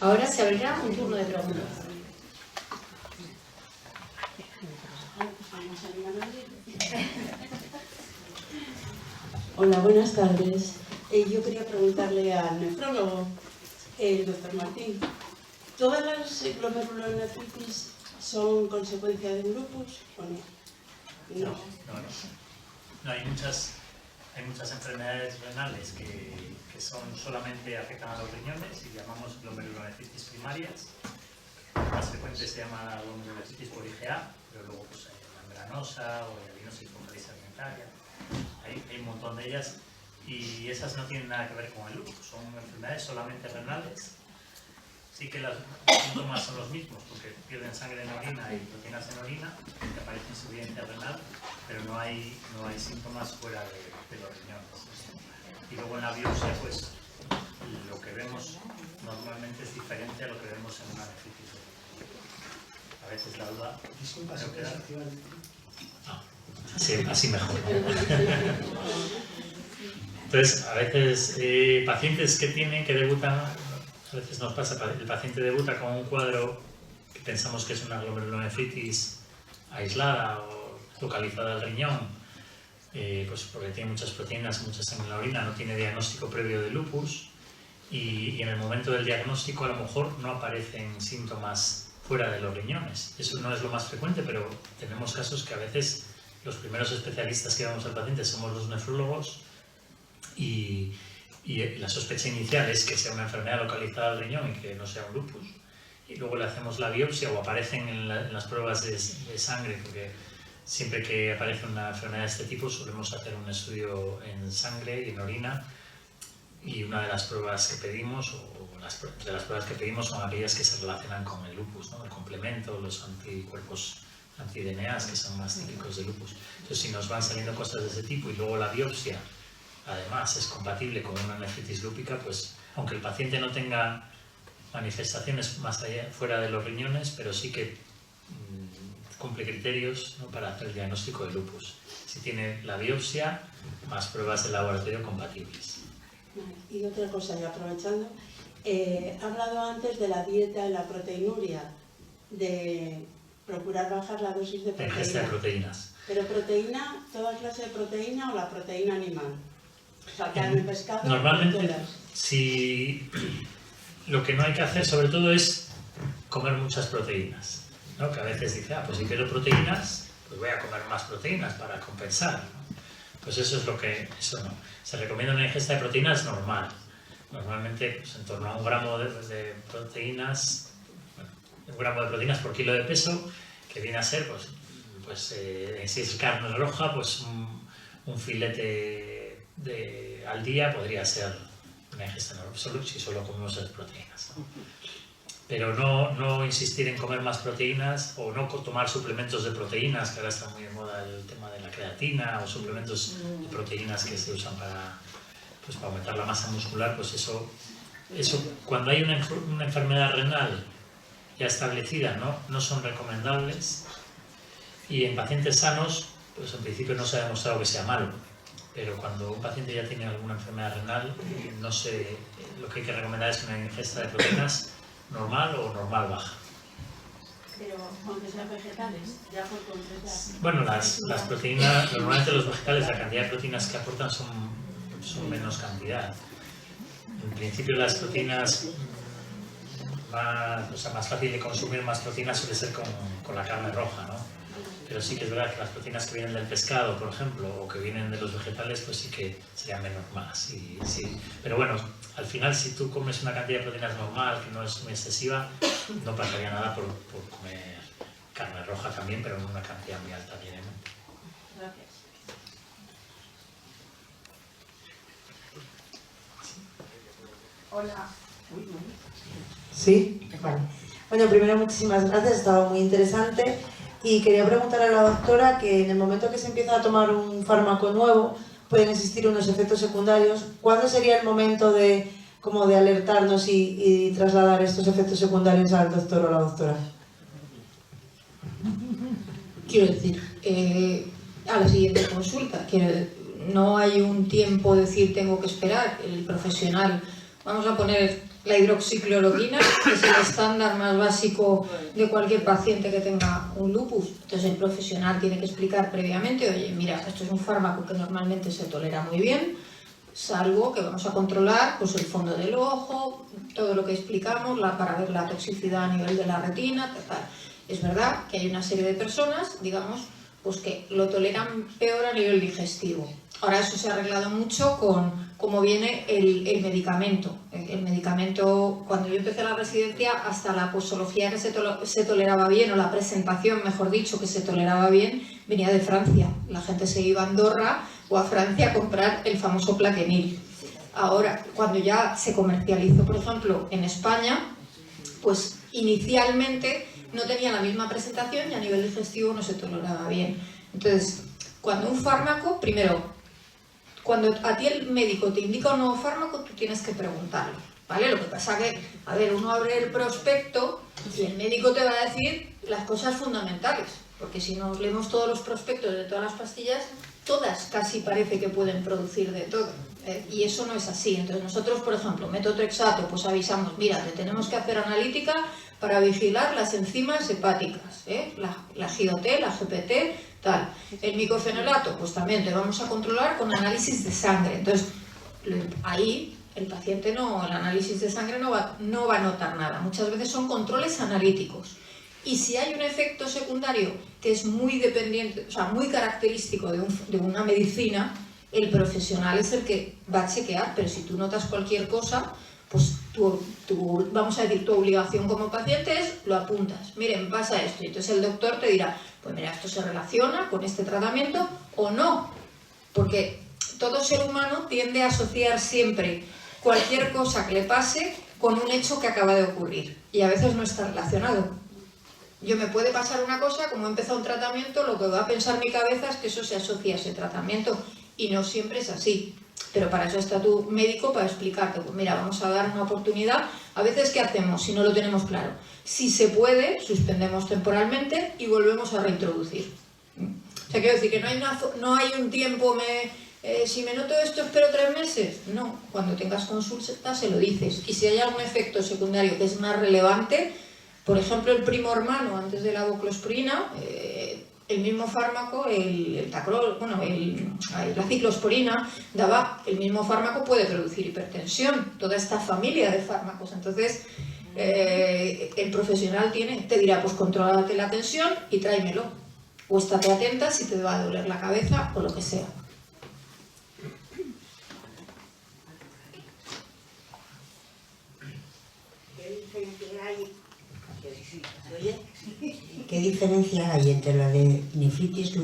Ahora se abrirá un turno de preguntas. Hola, buenas tardes. Yo quería preguntarle al nefrólogo, el doctor Martín, ¿todas las glomerulonefritis son consecuencia de un lupus o no? No, hay muchas enfermedades renales que son solamente afectan a los riñones y llamamos glomerulonefritis primarias. La más frecuente se llama la glomerulonefritis por IgA, pero luego pues, hay membranosa o hialinosis focal segmentaria. Hay un montón de ellas y esas no tienen nada que ver con el lupus, son enfermedades solamente renales. Sí que los síntomas son los mismos, porque pierden sangre en orina y proteínas en orina, que aparece insuficiencia renal, pero no hay síntomas fuera de los riñones. Y luego en la biopsia, pues lo que vemos normalmente es diferente a lo que vemos en una nefritis. A veces la duda... Disculpa, ¿se puede queda? Sí, así mejor. Entonces, a veces pacientes que debutan, a veces nos pasa, el paciente debuta con un cuadro que pensamos que es una glomerulonefritis aislada o localizada al riñón, pues porque tiene muchas proteínas, mucha sangre en la orina, no tiene diagnóstico previo de lupus y en el momento del diagnóstico a lo mejor no aparecen síntomas fuera de los riñones. Eso no es lo más frecuente, pero tenemos casos que a veces los primeros especialistas que vamos al paciente somos los nefrólogos y la sospecha inicial es que sea una enfermedad localizada al riñón y que no sea un lupus. Y luego le hacemos la biopsia o aparecen en las pruebas de sangre, porque siempre que aparece una enfermedad de este tipo solemos hacer un estudio en sangre y en orina y una de las pruebas que pedimos, de las pruebas que pedimos son aquellas que se relacionan con el lupus, ¿no? El complemento, los anticuerpos anti-DNAs que son más típicos de lupus. Entonces si nos van saliendo cosas de ese tipo y luego la biopsia además es compatible con una nefritis lúpica, pues aunque el paciente no tenga manifestaciones más allá, fuera de los riñones, pero sí que cumple criterios, ¿no?, para hacer el diagnóstico de lupus. Si tiene la biopsia, más pruebas de laboratorio compatibles. Y otra cosa, ya aprovechando, he hablado antes de la dieta, de la proteinuria, de procurar bajar la dosis de proteína. La ingesta de proteínas. ¿Pero proteína, toda clase de proteína o la proteína animal? O sea, carne, pescado... Normalmente, si lo que no hay que hacer sobre todo es comer muchas proteínas, ¿no? Que a veces dice, pues si quiero proteínas, pues voy a comer más proteínas para compensar, ¿no? Pues eso es eso no. Se recomienda una ingesta de proteínas normal. Normalmente pues, en torno a 1 gramo de proteínas, bueno, 1 gramo de proteínas por kilo de peso, que viene a ser, si es carne roja, pues un filete al día podría ser una ingesta normal, si solo comemos esas proteínas, ¿no? Pero no insistir en comer más proteínas o no tomar suplementos de proteínas, que ahora está muy de moda el tema de la creatina o suplementos de proteínas que se usan para aumentar la masa muscular, pues eso cuando hay una enfermedad renal ya establecida no son recomendables y en pacientes sanos, pues en principio no se ha demostrado que sea malo, pero cuando un paciente ya tiene alguna enfermedad renal, lo que hay que recomendar es una ingesta de proteínas normal o normal baja. Pero aunque sean vegetales, ya por completar. Bueno, las proteínas, normalmente los vegetales, la cantidad de proteínas que aportan son menos cantidad. En principio las proteínas más fácil de consumir más proteínas suele ser con la carne roja, ¿no? Pero sí que es verdad que las proteínas que vienen del pescado, por ejemplo, o que vienen de los vegetales, pues sí que serían menos más. Sí. Pero bueno, al final si tú comes una cantidad de proteínas normal, que no es muy excesiva, no pasaría nada por comer carne roja también, pero en una cantidad muy alta viene, ¿no? Gracias. Hola. ¿Sí? Vale. Bueno, primero muchísimas gracias, estaba muy interesante. Y quería preguntarle a la doctora que en el momento que se empieza a tomar un fármaco nuevo pueden existir unos efectos secundarios. ¿Cuándo sería el momento de alertarnos y trasladar estos efectos secundarios al doctor o la doctora? Quiero decir, a la siguiente consulta, no hay un tiempo de decir tengo que esperar. El profesional, vamos a poner la hidroxicloroquina, que es el estándar más básico de cualquier paciente que tenga un lupus. Entonces el profesional tiene que explicar previamente, oye, mira, esto es un fármaco que normalmente se tolera muy bien, salvo que vamos a controlar pues, el fondo del ojo, todo lo que explicamos para ver la toxicidad a nivel de la retina, tal. Es verdad que hay una serie de personas, digamos, pues que lo toleran peor a nivel digestivo. Ahora eso se ha arreglado mucho con cómo viene el medicamento. El medicamento, cuando yo empecé la residencia, hasta la posología que se toleraba bien, o la presentación, mejor dicho, que se toleraba bien, venía de Francia. La gente se iba a Andorra o a Francia a comprar el famoso Plaquenil. Ahora, cuando ya se comercializó, por ejemplo, en España, pues inicialmente no tenía la misma presentación y a nivel digestivo no se toleraba bien. Entonces, cuando un fármaco, primero, cuando a ti el médico te indica un nuevo fármaco, tú tienes que preguntarlo, ¿vale? Lo que pasa que, a ver, uno abre el prospecto y el médico te va a decir las cosas fundamentales, porque si nos leemos todos los prospectos de todas las pastillas, todas casi parece que pueden producir de todo, y eso no es así. Entonces nosotros, por ejemplo, metotrexato, pues avisamos, mira, te tenemos que hacer analítica para vigilar las enzimas hepáticas, la GOT, la GPT, tal. El micofenolato, pues también te vamos a controlar con análisis de sangre. Entonces, ahí el paciente el análisis de sangre no va a notar nada. Muchas veces son controles analíticos. Y si hay un efecto secundario que es muy dependiente, o sea, muy característico de una medicina, el profesional es el que va a chequear, pero si tú notas cualquier cosa, pues vamos a decir, tu obligación como paciente es, lo apuntas. Miren, pasa esto. Y entonces el doctor te dirá, pues mira, esto se relaciona con este tratamiento o no. Porque todo ser humano tiende a asociar siempre cualquier cosa que le pase con un hecho que acaba de ocurrir. Y a veces no está relacionado. Yo me puede pasar una cosa, como he empezado un tratamiento, lo que va a pensar mi cabeza es que eso se asocia a ese tratamiento. Y no siempre es así. Pero para eso está tu médico, para explicarte, pues mira, vamos a dar una oportunidad. A veces, ¿qué hacemos si no lo tenemos claro? Si se puede, suspendemos temporalmente y volvemos a reintroducir. O sea, quiero decir que no hay un tiempo, si me noto esto espero 3 meses. No, cuando tengas consulta se lo dices. Y si hay algún efecto secundario que es más relevante, por ejemplo, el primo hermano antes de la voclosporina, el mismo fármaco, la ciclosporina, el mismo fármaco puede producir hipertensión, toda esta familia de fármacos. Entonces, el profesional te dirá, pues contrólate la tensión y tráemelo. O estate atenta si te va a doler la cabeza o lo que sea. ¿Qué diferencia hay entre la de nefritis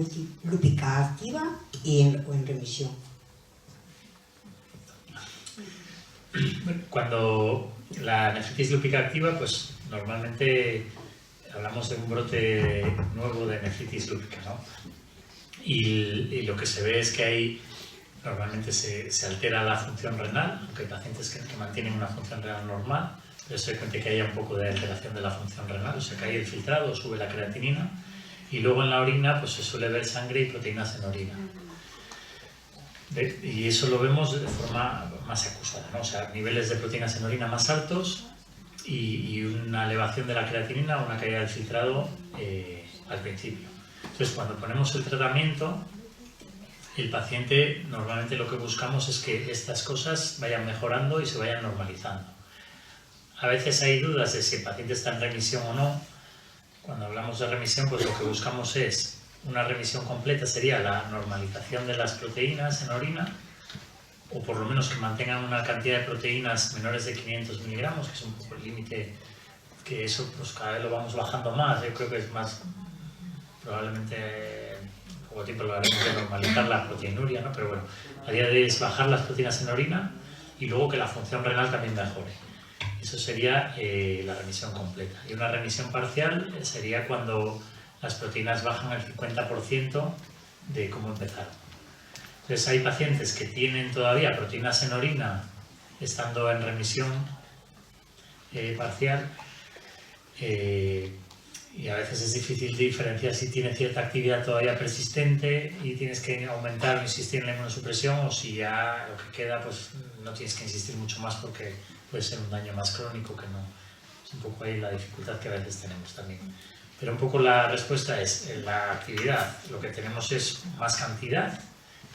lúpica activa o en remisión? Cuando la nefritis lúpica activa, pues normalmente hablamos de un brote nuevo de nefritis lúpica, ¿no? Y lo que se ve es que normalmente se altera la función renal, aunque hay pacientes que mantienen una función renal normal, pero es frecuente que haya un poco de alteración de la función renal, o sea, cae el filtrado, sube la creatinina, y luego en la orina pues se suele ver sangre y proteínas en orina. Y eso lo vemos de forma más acusada, ¿no? O sea, niveles de proteínas en orina más altos y una elevación de la creatinina o una caída del filtrado al principio. Entonces, cuando ponemos el tratamiento, el paciente, normalmente lo que buscamos es que estas cosas vayan mejorando y se vayan normalizando. A veces hay dudas de si el paciente está en remisión o no. Cuando hablamos de remisión, pues lo que buscamos es una remisión completa, sería la normalización de las proteínas en orina, o por lo menos que mantengan una cantidad de proteínas menores de 500 miligramos, que es un poco el límite, que eso pues cada vez lo vamos bajando más. Yo creo que es más, probablemente en poco tiempo lo haremos de normalizar la proteinuria, ¿no? Pero bueno, a día de hoy es bajar las proteínas en orina y luego que la función renal también mejore. Eso sería la remisión completa. Y una remisión parcial sería cuando las proteínas bajan al 50% de cómo empezaron. Entonces hay pacientes que tienen todavía proteínas en orina estando en remisión parcial y a veces es difícil diferenciar si tiene cierta actividad todavía persistente y tienes que aumentar o insistir en la inmunosupresión, o si ya lo que queda pues no tienes que insistir mucho más porque puede ser un daño más crónico que no. Es un poco ahí la dificultad que a veces tenemos también. Pero un poco la respuesta es, en la actividad lo que tenemos es más cantidad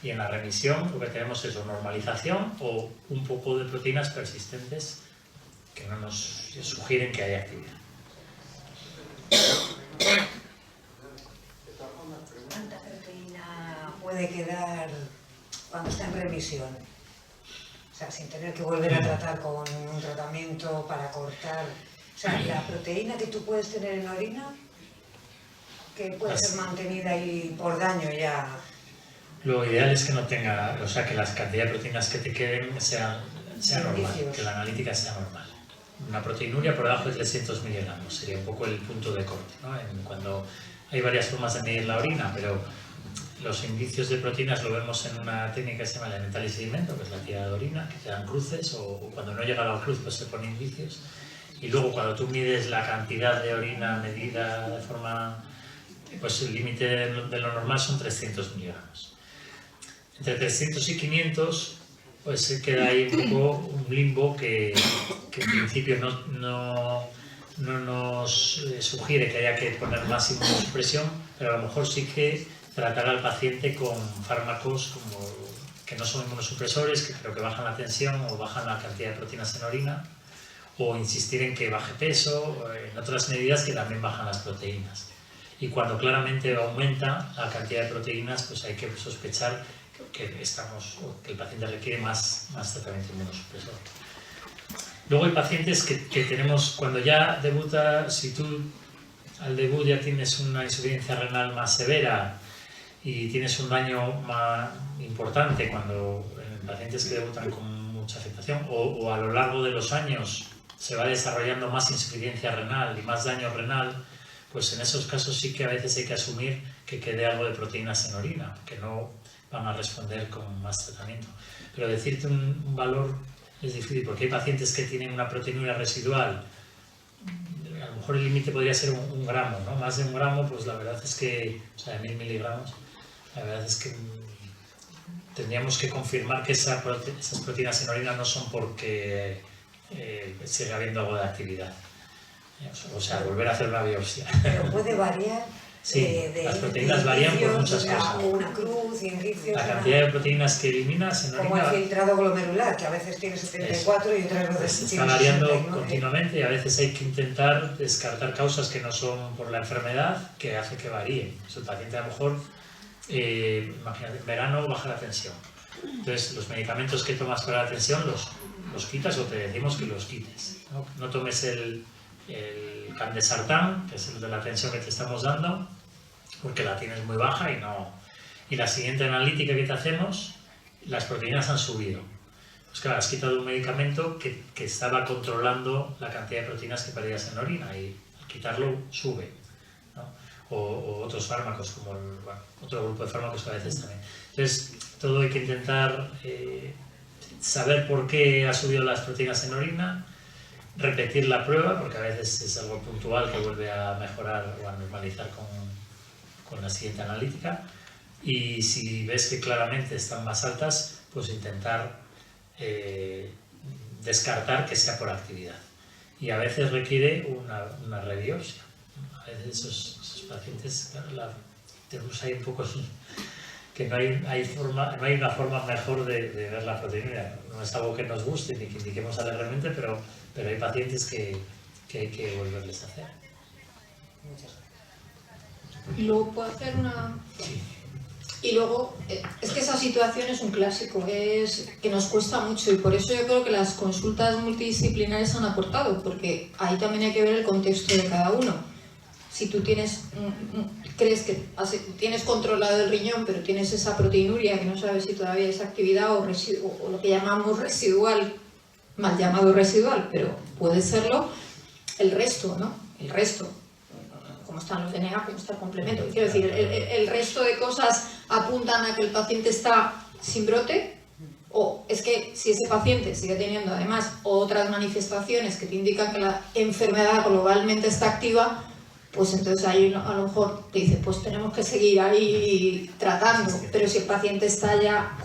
y en la remisión lo que tenemos es o normalización o un poco de proteínas persistentes que no nos sugieren que haya actividad. ¿Cuánta proteína puede quedar cuando está en remisión? O sea, sin tener que volver a tratar con un tratamiento para cortar. O sea, la proteína que tú puedes tener en la orina, que puede ser mantenida ahí por daño ya. Lo ideal es que no tenga, o sea, que la cantidad de proteínas que te queden sea normal, que la analítica sea normal. Una proteinuria por debajo de 300 miligramos sería un poco el punto de corte, ¿no? Cuando hay varias formas de medir la orina, pero los indicios de proteínas lo vemos en una técnica que se llama elemental y sedimento, que es la tirada de orina, que te dan cruces, o cuando no llega a la cruz pues se ponen indicios. Y luego cuando tú mides la cantidad de orina medida de forma, pues el límite de lo normal son 300 miligramos. Entre 300 y 500 pues se queda ahí un poco un limbo que en principio no nos sugiere que haya que poner más inmunosupresión, pero a lo mejor sí que tratar al paciente con fármacos como que no son inmunosupresores, que creo que bajan la tensión o bajan la cantidad de proteínas en orina, o insistir en que baje peso, en otras medidas que también bajan las proteínas. Y cuando claramente aumenta la cantidad de proteínas, pues hay que sospechar que el paciente requiere más tratamiento inmunosupresor. Luego hay pacientes que tenemos, cuando ya debuta, si tú al debut ya tienes una insuficiencia renal más severa y tienes un daño más importante, cuando en pacientes que debutan con mucha afectación o a lo largo de los años se va desarrollando más insuficiencia renal y más daño renal, pues en esos casos sí que a veces hay que asumir que quede algo de proteínas en orina, que no van a responder con más tratamiento. Pero decirte un valor es difícil, porque hay pacientes que tienen una proteinuria residual, a lo mejor el límite podría ser un gramo, ¿no? Más de un gramo, pues la verdad es que, o sea, de 1000 miligramos, la verdad es que tendríamos que confirmar que esas proteínas en orina no son porque sigue habiendo algo de actividad. O sea, volver a hacer una biopsia. Pero puede variar. Sí, las proteínas varían por muchas cosas. Una cruz, indicios. La cantidad de proteínas que eliminas en orina. Como el filtrado glomerular, que a veces tiene 74 y otras veces está tiene variando 69. continuamente y a veces hay que intentar descartar causas que no son por la enfermedad que hace que varíen. El paciente a lo mejor, imagínate, en verano baja la tensión. Entonces, los medicamentos que tomas para la tensión los quitas o te decimos que los quites. No tomes el candesartán, que es el de la tensión que te estamos dando, porque la tienes muy baja y la siguiente analítica que te hacemos, las proteínas han subido. Pues claro, has quitado un medicamento que estaba controlando la cantidad de proteínas que perdías en orina y al quitarlo sube, ¿no? O otros fármacos, como otro grupo de fármacos que a veces también. Entonces, todo hay que intentar saber por qué ha subido las proteínas en orina, repetir la prueba, porque a veces es algo puntual que vuelve a mejorar o a normalizar con la siguiente analítica, y si ves que claramente están más altas, pues intentar descartar que sea por actividad. Y a veces requiere una rebiopsia. A veces esos pacientes, claro, tenemos ahí un poco que no hay una forma mejor de ver la proteína. No es algo que nos guste ni que indiquemos alegremente, pero hay pacientes que hay que volverles a hacer. Muchas gracias. Y luego puedo hacer una... Y luego, es que esa situación es un clásico, es que nos cuesta mucho y por eso yo creo que las consultas multidisciplinares han aportado, porque ahí también hay que ver el contexto de cada uno. Si tú crees que tienes controlado el riñón, pero tienes esa proteinuria que no sabes si todavía es actividad o lo que llamamos residual, mal llamado residual, pero puede serlo, el resto, ¿no? El resto. Cómo están los DNA, cómo está el complemento. Quiero decir, el resto de cosas apuntan a que el paciente está sin brote, o es que si ese paciente sigue teniendo además otras manifestaciones que te indican que la enfermedad globalmente está activa, pues entonces ahí a lo mejor te dice, pues tenemos que seguir ahí tratando. Pero si el paciente está ya,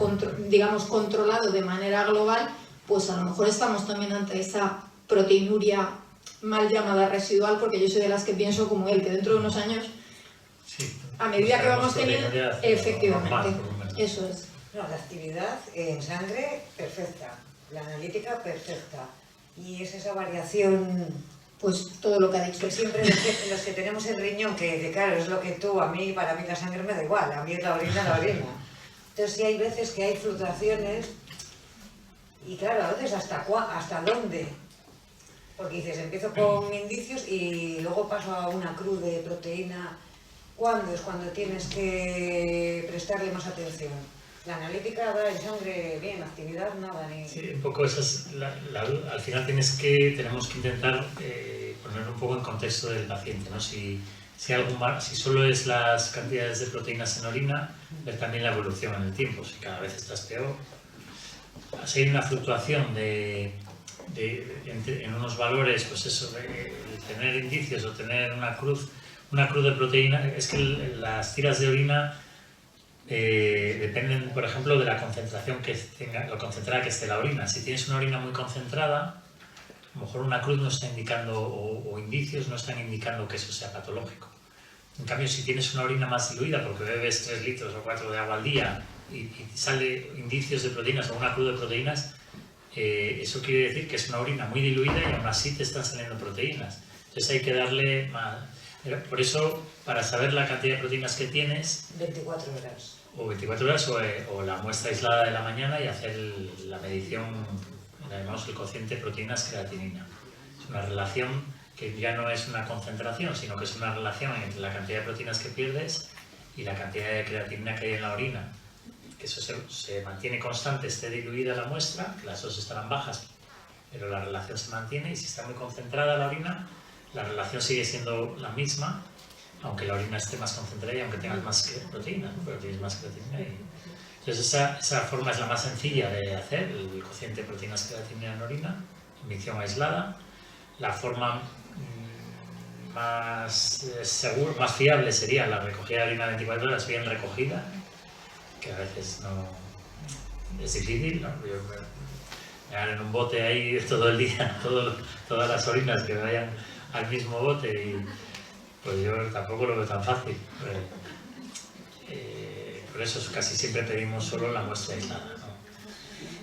digamos, controlado de manera global, pues a lo mejor estamos también ante esa proteinuria mal llamada residual, porque yo soy de las que pienso como él, que dentro de unos años, Sí. a medida que vamos teniendo, proteinuria efectivamente, normal, por lo menos. eso es. No, la actividad en sangre perfecta, la analítica perfecta. Y es esa variación, Pues todo lo que ha dicho. pues siempre los que tenemos el riñón, que claro, es lo que tú, para mí la sangre me da igual, a mí es la orina. Entonces sí hay veces que hay fluctuaciones y claro, a veces hasta dónde. Porque dices, empiezo con indicios y luego paso a una cruz de proteína. ¿Cuándo es cuando tienes que prestarle más atención? La analítica da en sangre bien, actividad nada, ni... Sí, un poco esa es al final tenemos que intentar poner un poco en contexto del paciente, ¿no? Si solo es las cantidades de proteínas en orina, ver también la evolución en el tiempo, si cada vez estás peor. Si hay una fluctuación en unos valores, pues eso, tener indicios o tener una cruz de proteína, es que las tiras de orina dependen, por ejemplo, de la concentración que tenga, lo concentrada que esté la orina. Si tienes una orina muy concentrada, a lo mejor una cruz no está indicando, o indicios no están indicando que eso sea patológico. En cambio, si tienes una orina más diluida, porque bebes 3 litros o 4 de agua al día y sale indicios de proteínas o una cruz de proteínas, eso quiere decir que es una orina muy diluida y aún así te están saliendo proteínas. Entonces hay que darle más... Por eso, para saber la cantidad de proteínas que tienes... 24 horas. O 24 horas o la muestra aislada de la mañana y hacer la medición, llamamos el cociente proteínas-creatinina. Es una relación que ya no es una concentración, sino que es una relación entre la cantidad de proteínas que pierdes y la cantidad de creatinina que hay en la orina. Que eso se mantiene constante, esté diluida la muestra, que las dos estarán bajas, pero la relación se mantiene, y si está muy concentrada la orina, la relación sigue siendo la misma, aunque la orina esté más concentrada y aunque tengas más proteína, ¿no? Pero tienes más creatinina. Entonces esa forma es la más sencilla de hacer, el cociente de proteínas creatinina en orina, inyección aislada. La forma más segura, más fiable sería la recogida de orina 24 horas bien recogida, que a veces no es difícil, ¿no? Yo me dan en un bote ahí todo el día, todas las orinas que vayan al mismo bote, y pues yo tampoco lo veo tan fácil. Por eso casi siempre pedimos solo la muestra aislada, ¿no?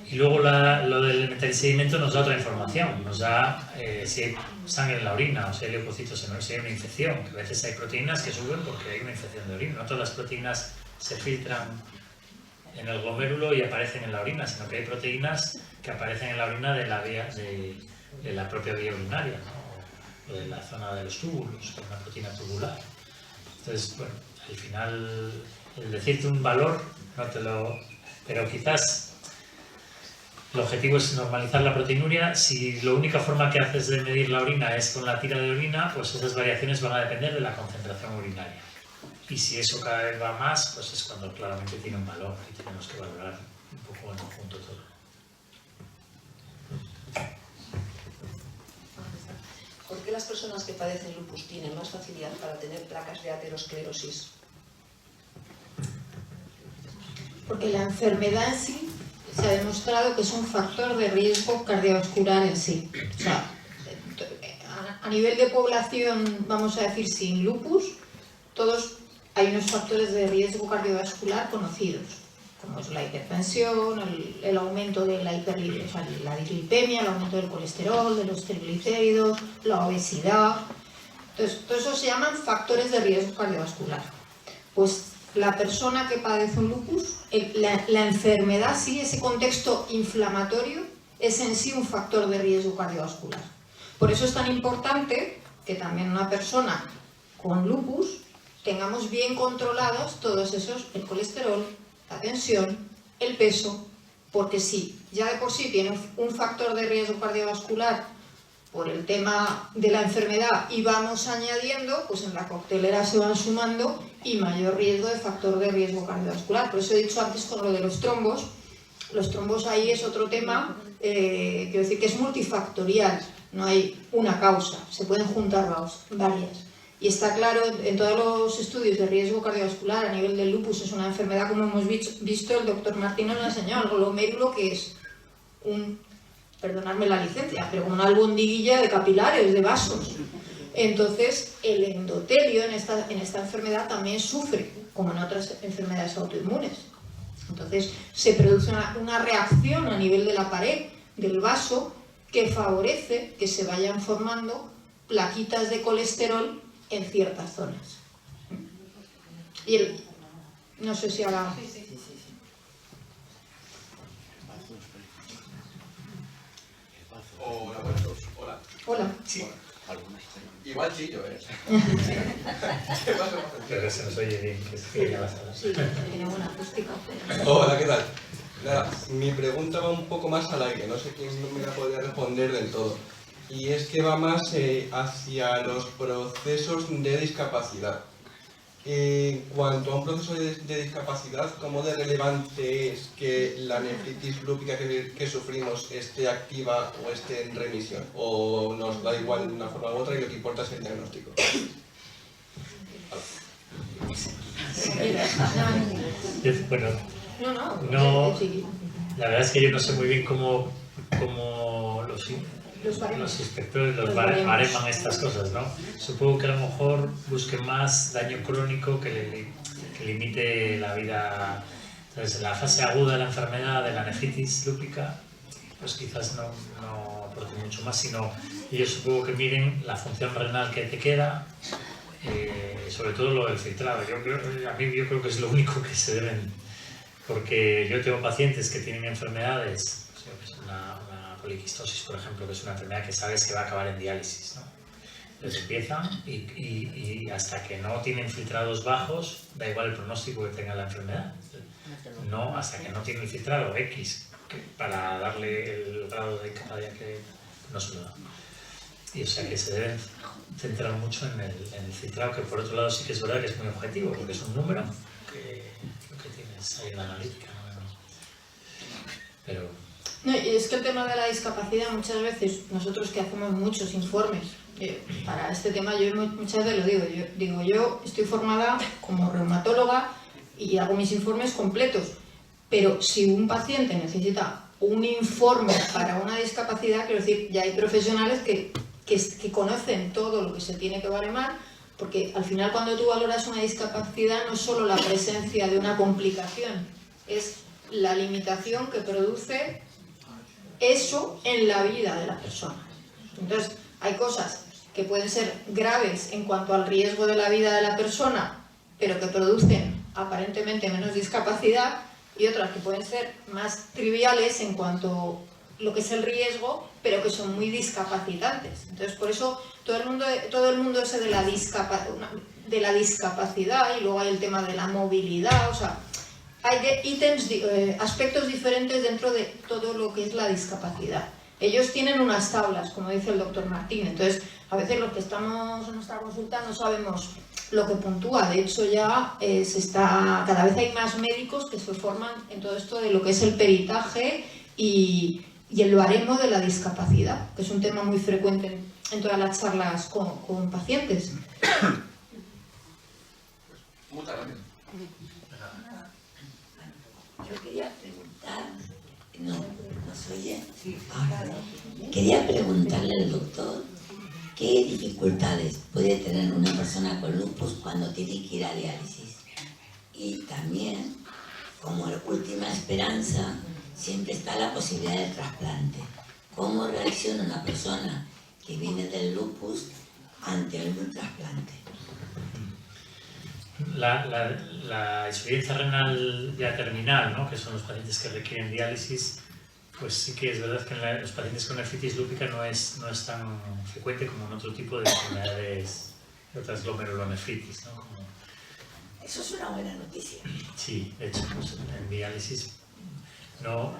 Y luego lo del metasedimento nos da otra información, nos da si hay sangre en la orina o si hay leucocitos en la orina, si hay una infección, que a veces hay proteínas que suben porque hay una infección de orina. No todas las proteínas se filtran en el glomérulo y aparecen en la orina, sino que hay proteínas que aparecen en la orina de la propia vía urinaria, ¿no? O de la zona de los túbulos, que es una proteína tubular. Entonces, bueno, al final, el decirte un valor, no te lo... Pero quizás el objetivo es normalizar la proteinuria. Si la única forma que haces de medir la orina es con la tira de orina, pues esas variaciones van a depender de la concentración urinaria. Y si eso cada vez va más, pues es cuando claramente tiene un valor y tenemos que valorar un poco en conjunto todo. ¿Por qué las personas que padecen lupus tienen más facilidad para tener placas de aterosclerosis? Porque la enfermedad en sí se ha demostrado que es un factor de riesgo cardiovascular en sí. O sea, a nivel de población, vamos a decir, sin lupus, hay unos factores de riesgo cardiovascular conocidos, como es la hipertensión, el aumento de la dislipemia, el aumento del colesterol, de los triglicéridos, la obesidad. Entonces, todo eso se llaman factores de riesgo cardiovascular. Pues la persona que padece un lupus, la enfermedad, sí, ese contexto inflamatorio, es en sí un factor de riesgo cardiovascular. Por eso es tan importante que también una persona con lupus tengamos bien controlados todos esos, el colesterol, la tensión, el peso, porque si ya de por sí tiene un factor de riesgo cardiovascular por el tema de la enfermedad y vamos añadiendo, pues en la coctelera se van sumando y mayor riesgo de factor de riesgo cardiovascular. Por eso he dicho antes con lo de los trombos ahí es otro tema, quiero decir que es multifactorial, no hay una causa, se pueden juntar varias. Y está claro, en todos los estudios de riesgo cardiovascular a nivel del lupus es una enfermedad, como hemos visto, el doctor Martín nos lo ha enseñado, el glomérulo, que es perdonadme la licencia, pero como una albondiguilla de capilares, de vasos. Entonces, el endotelio en esta enfermedad también sufre, como en otras enfermedades autoinmunes. Entonces, se produce una reacción a nivel de la pared del vaso que favorece que se vayan formando plaquitas de colesterol en ciertas zonas. Y no sé si ahora... Hola, buenas noches. Hola. Hola. Sí. Igual chillo, ¿eh? Pero se nos oye bien, que es que ya vas a hablar. Sí, tiene buena acústica. Hola, ¿qué tal? Nada, mi pregunta va un poco más al aire, no sé quién me la podría responder del todo. Y es que va más hacia los procesos de discapacidad. En cuanto a un proceso de discapacidad, ¿cómo de relevante es que la nefritis lúpica que sufrimos esté activa o esté en remisión? ¿O nos da igual de una forma u otra y lo que importa es el diagnóstico? Bueno, No, la verdad es que yo no sé muy bien cómo los inspectores los bareman estas cosas, ¿no? Supongo que a lo mejor busquen más daño crónico que limite la vida. Entonces, en la fase aguda de la enfermedad de la nefritis lúpica, pues quizás no aporte mucho más, sino ellos supongo que miren la función renal que te queda, sobre todo lo del filtrado. Yo creo que es lo único que se deben, porque yo tengo pacientes que tienen enfermedades, una poliquistosis, por ejemplo, que es una enfermedad que sabes que va a acabar en diálisis, ¿no? Entonces empiezan y hasta que no tienen filtrados bajos, da igual el pronóstico que tenga la enfermedad, no, hasta que no tienen filtrado X para darle el grado de incapacidad que no se lo da. Y o sea que se deben centrar mucho en el filtrado, que por otro lado sí que es verdad que es muy objetivo, porque es un número que tienes ahí en la analítica, ¿no? Pero... No, y es que el tema de la discapacidad, muchas veces, nosotros que hacemos muchos informes para este tema, yo muchas veces lo digo, yo estoy formada como reumatóloga y hago mis informes completos, pero si un paciente necesita un informe para una discapacidad, quiero decir, ya hay profesionales que conocen todo lo que se tiene que baremar, porque al final cuando tú valoras una discapacidad no es solo la presencia de una complicación, es la limitación que produce eso en la vida de la persona. Entonces, hay cosas que pueden ser graves en cuanto al riesgo de la vida de la persona, pero que producen aparentemente menos discapacidad, y otras que pueden ser más triviales en cuanto a lo que es el riesgo, pero que son muy discapacitantes. Entonces, por eso todo el mundo ese de la discapacidad, y luego hay el tema de la movilidad, o sea, hay aspectos diferentes dentro de todo lo que es la discapacidad. Ellos tienen unas tablas, como dice el doctor Martín, entonces a veces los que estamos en nuestra consulta no sabemos lo que puntúa. De hecho ya cada vez hay más médicos que se forman en todo esto de lo que es el peritaje y el baremo de la discapacidad, que es un tema muy frecuente en todas las charlas con pacientes. Muchas gracias. Yo quería preguntar, ¿nos oye? Ahora no. Quería preguntarle al doctor qué dificultades puede tener una persona con lupus cuando tiene que ir a diálisis. Y también, como última esperanza, siempre está la posibilidad del trasplante. ¿Cómo reacciona una persona que viene del lupus ante un trasplante? La insuficiencia renal ya terminal, ¿no? Que son los pacientes que requieren diálisis, pues sí que es verdad que en los pacientes con nefritis lúpica no es tan frecuente como en otro tipo de enfermedades, de otras glomerulonefritis, ¿no? Eso es una buena noticia. Sí, de hecho, pues en diálisis no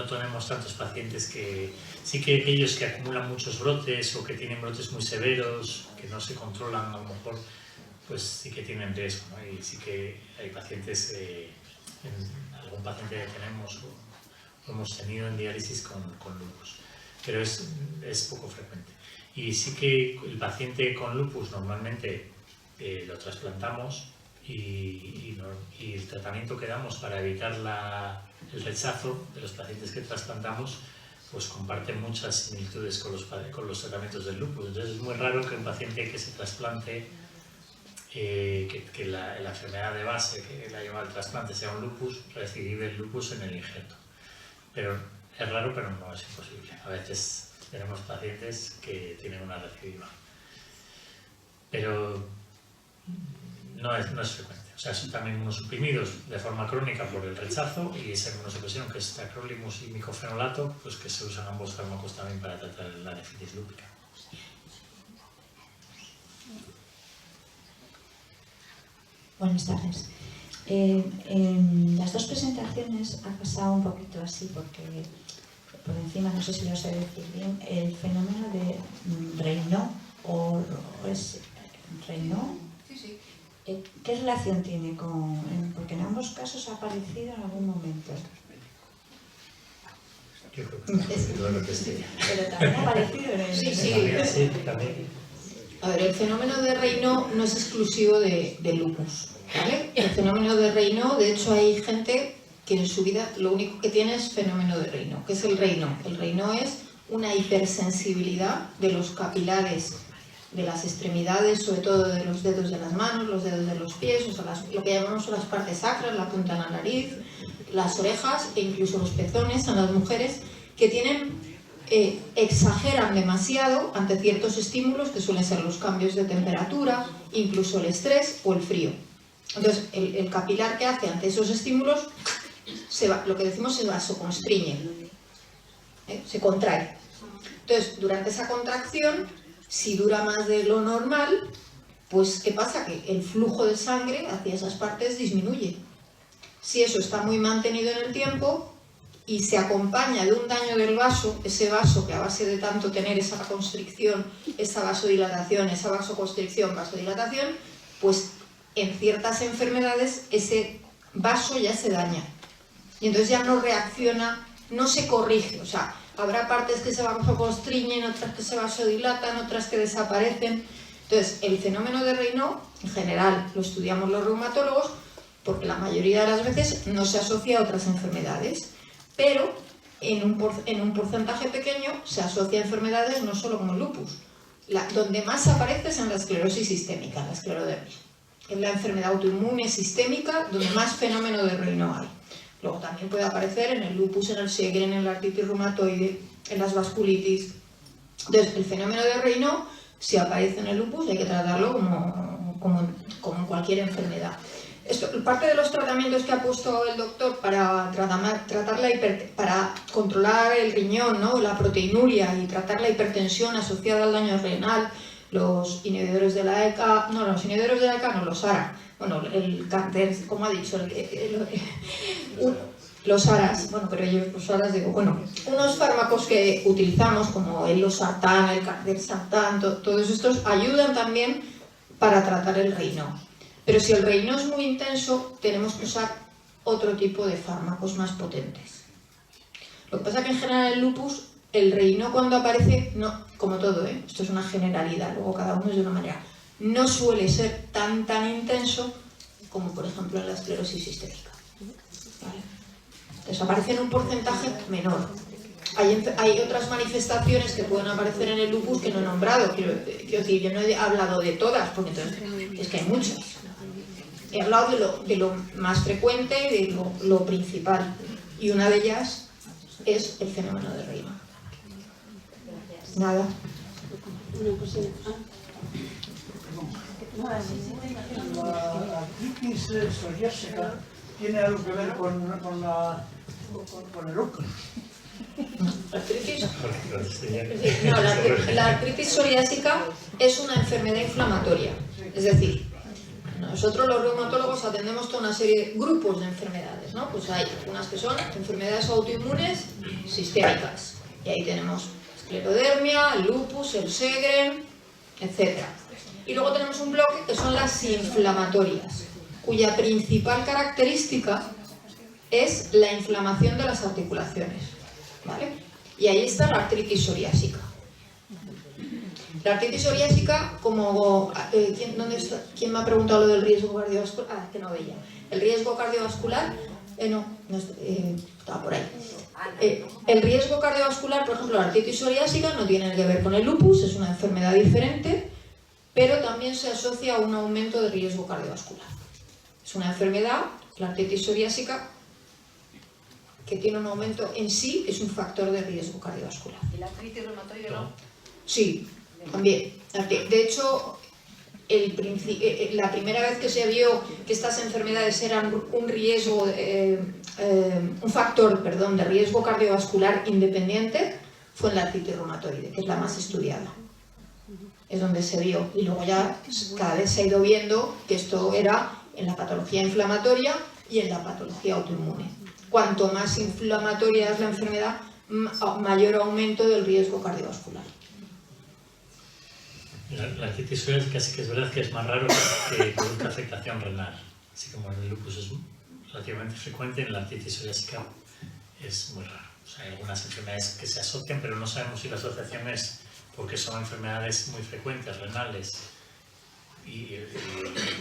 tenemos tantos pacientes que... Sí que aquellos que acumulan muchos brotes o que tienen brotes muy severos, que no se controlan a lo mejor, pues sí que tienen riesgo, ¿no? Y sí que hay pacientes, algún paciente que tenemos o hemos tenido en diálisis con lupus, pero es poco frecuente. Y sí que el paciente con lupus normalmente lo trasplantamos y el tratamiento que damos para evitar el rechazo de los pacientes que trasplantamos, pues comparten muchas similitudes con los tratamientos del lupus. Entonces es muy raro que un paciente que se trasplante, que la enfermedad de base que la lleva al trasplante sea un lupus, recibe el lupus en el injerto. Pero es raro, pero no es imposible. A veces tenemos pacientes que tienen una recidiva. Pero no es frecuente. O sea, son también inmunosuprimidos de forma crónica por el rechazo y esa inmunosupresión, que es tacrolimus y micofenolato, pues que se usan ambos fármacos también para tratar la nefritis lúpica. Buenas tardes. En las dos presentaciones ha pasado un poquito así, porque por encima, no sé si lo sé decir bien, el fenómeno de Raynaud o es Raynaud. Sí, sí. ¿Qué relación tiene con...? Porque en ambos casos ha aparecido en algún momento. Yo creo que es todo lo que sí. Pero también ha aparecido en el... Sí, sí. Sí, también. A ver, el fenómeno de Raynaud no es exclusivo del lupus, ¿vale? El fenómeno de Raynaud, de hecho hay gente que en su vida lo único que tiene es fenómeno de Raynaud. ¿Qué es el Raynaud? El Raynaud es una hipersensibilidad de los capilares de las extremidades, sobre todo de los dedos de las manos, los dedos de los pies, o sea, lo que llamamos las partes sacras, la punta de la nariz, las orejas e incluso los pezones en las mujeres, que exageran demasiado ante ciertos estímulos que suelen ser los cambios de temperatura, incluso el estrés o el frío. Entonces, el capilar que hace ante esos estímulos, lo que decimos se vasoconstriñe, se contrae. Entonces, durante esa contracción, si dura más de lo normal, pues ¿qué pasa? Que el flujo de sangre hacia esas partes disminuye. Si eso está muy mantenido en el tiempo y se acompaña de un daño del vaso, ese vaso que a base de tanto tener esa constricción, esa vasodilatación, esa vasoconstricción, vasodilatación, pues en ciertas enfermedades ese vaso ya se daña. Y entonces ya no reacciona, no se corrige, o sea, habrá partes que se vasoconstriñen, otras que se vasodilatan, otras que desaparecen. Entonces, el fenómeno de Raynaud, en general, lo estudiamos los reumatólogos, porque la mayoría de las veces no se asocia a otras enfermedades, pero en un porcentaje pequeño se asocia a enfermedades no solo como el lupus. Donde más aparece es en la esclerosis sistémica, en la esclerodermia. Es la enfermedad autoinmune sistémica donde más fenómeno de Raynaud hay. Luego también puede aparecer en el lupus, en el Sjögren, en la artritis reumatoide, en las vasculitis. Entonces, el fenómeno de Raynaud, si aparece en el lupus, hay que tratarlo como cualquier enfermedad. Parte de los tratamientos que ha puesto el doctor para para controlar el riñón, ¿no? La proteinuria y tratar la hipertensión asociada al daño renal, los inhibidores de la ECA, no, los inhibidores de la ECA no, los ARA, bueno, el cáncer, como ha dicho, los ARAS, bueno, pero yo los ARAS digo, bueno, unos fármacos que utilizamos como el losartán, el cardexartán, todos estos ayudan también para tratar el Raynaud. Pero si el Raynaud es muy intenso, tenemos que usar otro tipo de fármacos más potentes. Lo que pasa es que en general el lupus, el Raynaud cuando aparece, no, como todo, esto es una generalidad, luego cada uno es de una manera, no suele ser tan intenso como por ejemplo en la esclerosis sistémica. ¿Vale? Entonces aparece en un porcentaje menor. Hay otras manifestaciones que pueden aparecer en el lupus que no he nombrado, quiero decir, yo no he hablado de todas, porque entonces es que hay muchas. He hablado de lo más frecuente y de lo principal, y una de ellas es el fenómeno de Raynaud. Nada. Una cosilla. La artritis psoriásica tiene algo que ver con el lupus. La artritis psoriásica es una enfermedad inflamatoria, es decir, nosotros los reumatólogos atendemos toda una serie de grupos de enfermedades, ¿no? Pues hay unas que son enfermedades autoinmunes sistémicas, y ahí tenemos esclerodermia, el lupus, el Sjögren, etc. Y luego tenemos un bloque que son las inflamatorias, cuya principal característica es la inflamación de las articulaciones, ¿vale? Y ahí está la artritis psoriásica. La artritis psoriásica, como... ¿quién me ha preguntado lo del riesgo cardiovascular? Ah, que no veía. El riesgo cardiovascular Estaba por ahí. El riesgo cardiovascular, por ejemplo, la artritis psoriásica no tiene que ver con el lupus, es una enfermedad diferente, pero también se asocia a un aumento de riesgo cardiovascular. Es una enfermedad, la artritis psoriásica, que tiene un aumento en sí, es un factor de riesgo cardiovascular. ¿Y la artritis reumatoide no? Sí, también. De hecho, la primera vez que se vio que estas enfermedades eran un riesgo, un factor, de riesgo cardiovascular independiente, fue en la artritis reumatoide, que es la más estudiada. Es donde se vio. Y luego ya cada vez se ha ido viendo que esto era en la patología inflamatoria y en la patología autoinmune. Cuanto más inflamatoria es la enfermedad, mayor aumento del riesgo cardiovascular. La artritis psoriásica sí que es verdad que es más raro que produzca afectación renal. Así como en el lupus es relativamente frecuente, en la artritis psoriásica es muy raro. O sea, hay algunas enfermedades que se asocian, pero no sabemos si la asociación es porque son enfermedades muy frecuentes, renales, y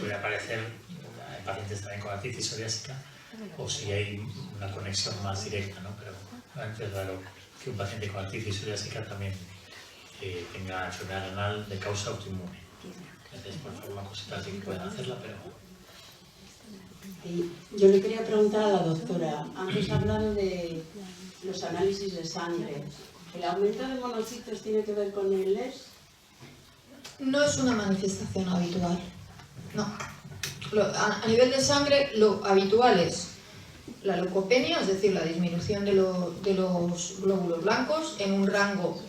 puede aparecer en pacientes también con artritis psoriásica, o si hay una conexión más directa, ¿no? Pero realmente es raro que un paciente con artritis psoriásica también tenga enfermedad renal de causa autoinmune. Entonces, por fármacos y tal, sí que pueden hacerla, pero... Yo le quería preguntar a la doctora, antes ha hablado de los análisis de sangre. ¿El aumento de monocitos tiene que ver con el LES? No es una manifestación habitual, no. A nivel de sangre, lo habitual es la leucopenia, es decir, la disminución de los glóbulos blancos en un rango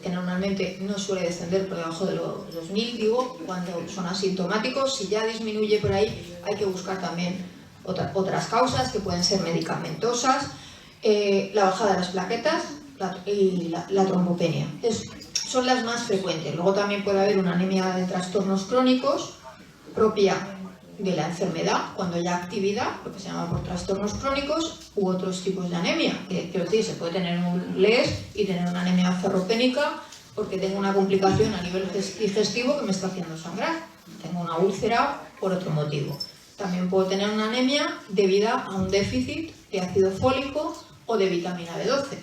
que normalmente no suele descender por debajo de los 1000, digo, cuando son asintomáticos. Si ya disminuye por ahí, hay que buscar también otras causas que pueden ser medicamentosas, la bajada de las plaquetas y la trombopenia. Son las más frecuentes. Luego también puede haber una anemia de trastornos crónicos propia de la enfermedad, cuando haya actividad, lo que se llama por trastornos crónicos, u otros tipos de anemia. Quiero decir, se puede tener un LES y tener una anemia ferropénica porque tengo una complicación a nivel digestivo que me está haciendo sangrar. Tengo una úlcera por otro motivo. También puedo tener una anemia debida a un déficit de ácido fólico o de vitamina B12.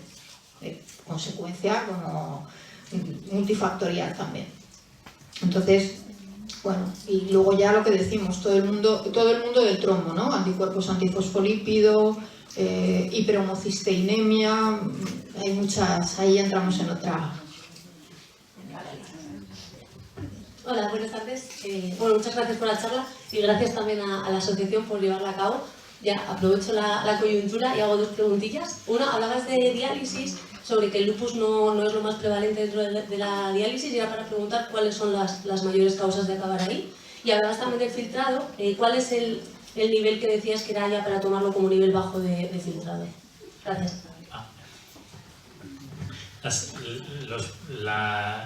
Consecuencia como multifactorial también. Entonces, bueno, y luego ya lo que decimos, todo el mundo del trombo, ¿no? Anticuerpos antifosfolípido, hiperhomocisteinemia, hay muchas, ahí entramos en otra. Hola, buenas tardes. Muchas gracias por la charla y gracias también a la asociación por llevarla a cabo. Ya aprovecho la coyuntura y hago dos preguntillas. Una, hablabas de diálisis, sobre que el lupus no es lo más prevalente dentro de la diálisis, y era para preguntar cuáles son las mayores causas de acabar ahí. Y hablabas también del filtrado. ¿Cuál es el nivel que decías que era ya para tomarlo como nivel bajo de filtrado? Gracias.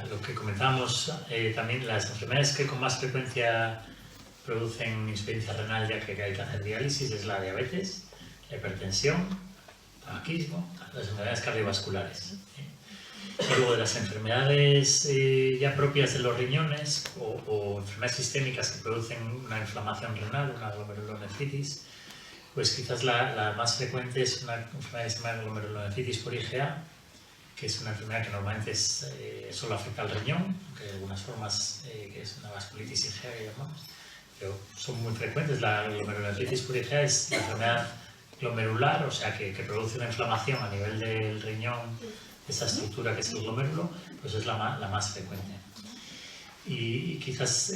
Lo que comentábamos también, las enfermedades que con más frecuencia producen insuficiencia renal ya que hay que hacer diálisis es la diabetes, la hipertensión, tabaquismo, las enfermedades cardiovasculares. Y luego de las enfermedades ya propias de los riñones o enfermedades sistémicas que producen una inflamación renal, una glomerulonefritis, pues quizás la más frecuente es una enfermedad que se llama glomerulonefritis por IgA, que es una enfermedad que normalmente solo afecta al riñón, que de algunas formas que es una vasculitis IgA que llamamos, pero son muy frecuentes. La glomerulonefritis por IgA es la enfermedad glomerular, o sea que produce una inflamación a nivel del riñón, esa estructura que es el glomérulo, pues es la más frecuente. Y quizás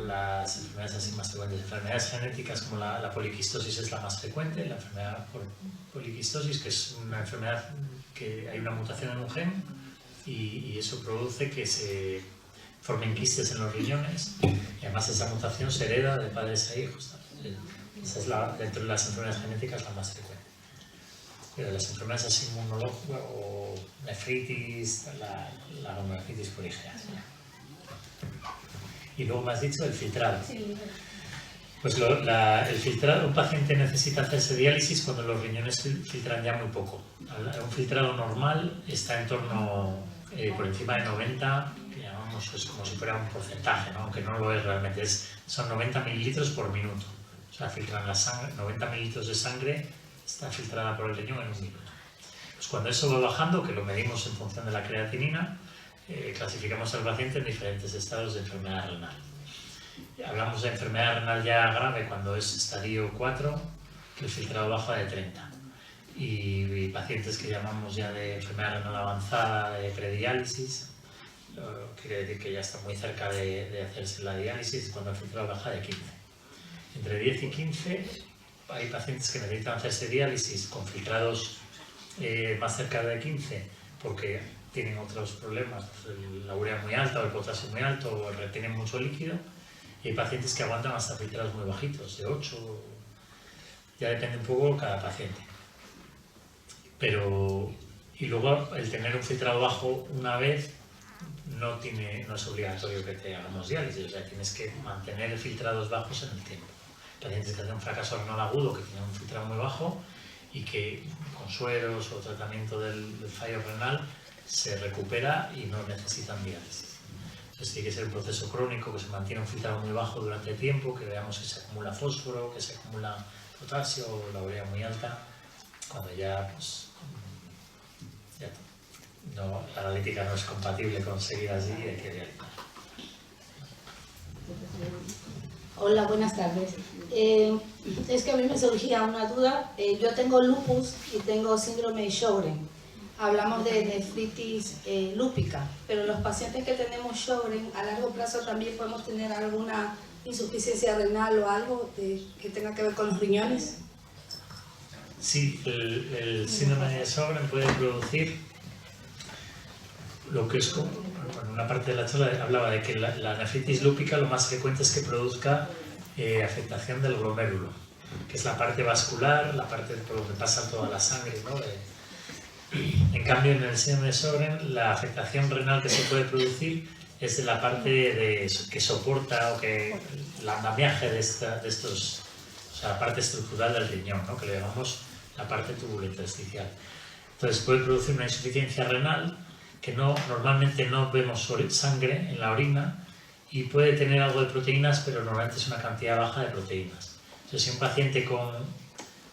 las enfermedades así más frecuentes, enfermedades genéticas como la poliquistosis es la más frecuente, la enfermedad por poliquistosis, que es una enfermedad que hay una mutación en un gen y eso produce que se formen quistes en los riñones, y además esa mutación se hereda de padres a hijos. Esa es dentro de las enfermedades genéticas la más frecuente. Pero las enfermedades así inmunológicas o nefritis, la glomerulonefritis por IgA. Y luego me has dicho el filtrado. Pues el filtrado, un paciente necesita hacerse diálisis cuando los riñones filtran ya muy poco. Un filtrado normal está en torno, por encima de 90, que llamamos, es como si fuera un porcentaje, ¿no? Aunque no lo es realmente, son 90 mililitros por minuto. O sea, filtran la sangre, 90 mililitros de sangre está filtrada por el riñón en 1 minuto. Pues cuando eso va bajando, que lo medimos en función de la creatinina, clasificamos al paciente en diferentes estados de enfermedad renal. Hablamos de enfermedad renal ya grave cuando es estadio 4, que el filtrado baja de 30. Y pacientes que llamamos ya de enfermedad renal avanzada, de prediálisis, quiere decir que ya está muy cerca de hacerse la diálisis, cuando el filtrado baja de 15. Entre 10 y 15 hay pacientes que necesitan hacerse diálisis con filtrados más cerca de 15 porque tienen otros problemas, pues la urea muy alta o el potasio muy alto o retienen mucho líquido, y hay pacientes que aguantan hasta filtrados muy bajitos, de 8, ya depende un poco cada paciente. Pero, y luego el tener un filtrado bajo una vez no es obligatorio que te hagamos diálisis, o sea, tienes que mantener filtrados bajos en el tiempo. Pacientes que hacen un fracaso renal agudo, que tienen un filtrado muy bajo y que con sueros o tratamiento del fallo renal se recupera y no necesitan diálisis. Entonces tiene que ser un proceso crónico, que se mantiene un filtrado muy bajo durante tiempo, que veamos que se acumula fósforo, que se acumula potasio o la urea muy alta, cuando ya, pues, no, la analítica no es compatible con seguir así y hay que dializar. Hola, buenas tardes. Es que a mí me surgía una duda. Yo tengo lupus y tengo síndrome de Sjögren. Hablamos de nefritis lúpica, pero los pacientes que tenemos Sjögren a largo plazo también podemos tener alguna insuficiencia renal o algo que tenga que ver con los riñones. Sí, el síndrome de Sjögren puede producir lo que es como, bueno, una parte de la charla hablaba de que la nefritis lúpica lo más frecuente es que produzca afectación del glomérulo, que es la parte vascular, la parte por donde pasa toda la sangre, ¿no? En cambio, en el síndrome de Sjögren, la afectación renal que se puede producir es de la parte que soporta o que la andamiaje de estos, o sea, la parte estructural del riñón, ¿no? Que le llamamos la parte tubulointersticial. Entonces puede producir una insuficiencia renal que normalmente no vemos sangre en la orina y puede tener algo de proteínas, pero normalmente es una cantidad baja de proteínas. Entonces, si un paciente con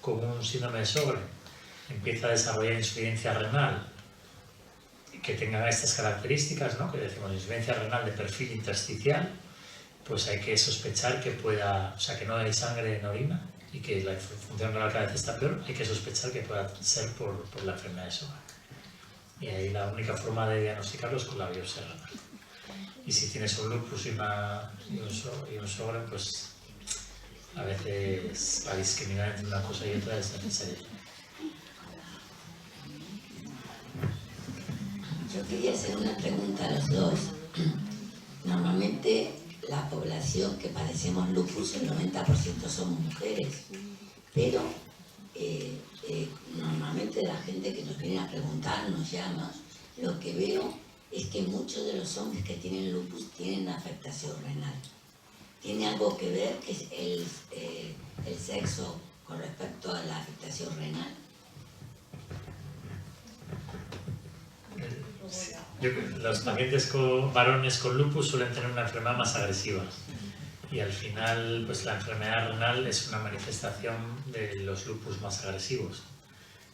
un síndrome de Sjögren empieza a desarrollar insuficiencia renal que tenga estas características, ¿no? Que decimos insuficiencia renal de perfil intersticial, pues hay que sospechar que que no hay sangre en orina y que la función renal cada vez está peor, hay que sospechar que pueda ser por la enfermedad de Sjögren. Y ahí la única forma de diagnosticarlo es con la biopsia renal. Y si tienes un lupus y un Sjögren, pues a veces para discriminar entre una cosa y otra es necesario. Yo quería hacer una pregunta a los dos. Normalmente la población que padecemos lupus, el 90% somos mujeres, pero normalmente la gente que nos viene a preguntar, nos llama, lo que veo es que muchos de los hombres que tienen lupus tienen afectación renal. ¿Tiene algo que ver que es el sexo con respecto a la afectación renal? Los pacientes varones con lupus suelen tener una enfermedad más agresiva y al final pues la enfermedad renal es una manifestación de los lupus más agresivos.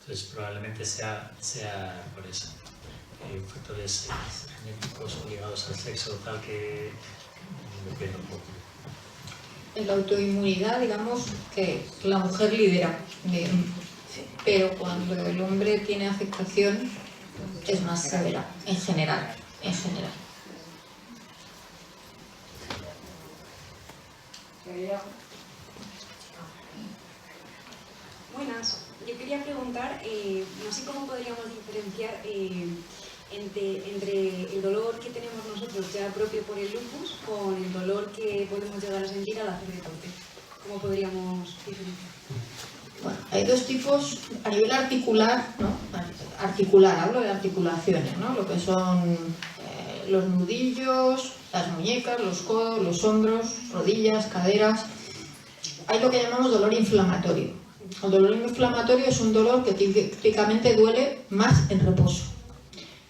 Entonces probablemente sea por eso. Factores genéticos ligados al sexo tal que depende un poco. En la autoinmunidad, digamos que la mujer lidera, pero cuando el hombre tiene afectación es más severa, en general. Buenas, yo quería preguntar, no sé cómo podríamos diferenciar entre el dolor que tenemos nosotros ya propio por el lupus con el dolor que podemos llegar a sentir al hacer deporte. ¿Cómo podríamos diferenciar? Bueno, hay dos tipos a nivel articular, ¿no? Articular, hablo de articulaciones, ¿no? Lo que son los nudillos, las muñecas, los codos, los hombros, rodillas, caderas. Hay lo que llamamos dolor inflamatorio. El dolor inflamatorio es un dolor que típicamente duele más en reposo,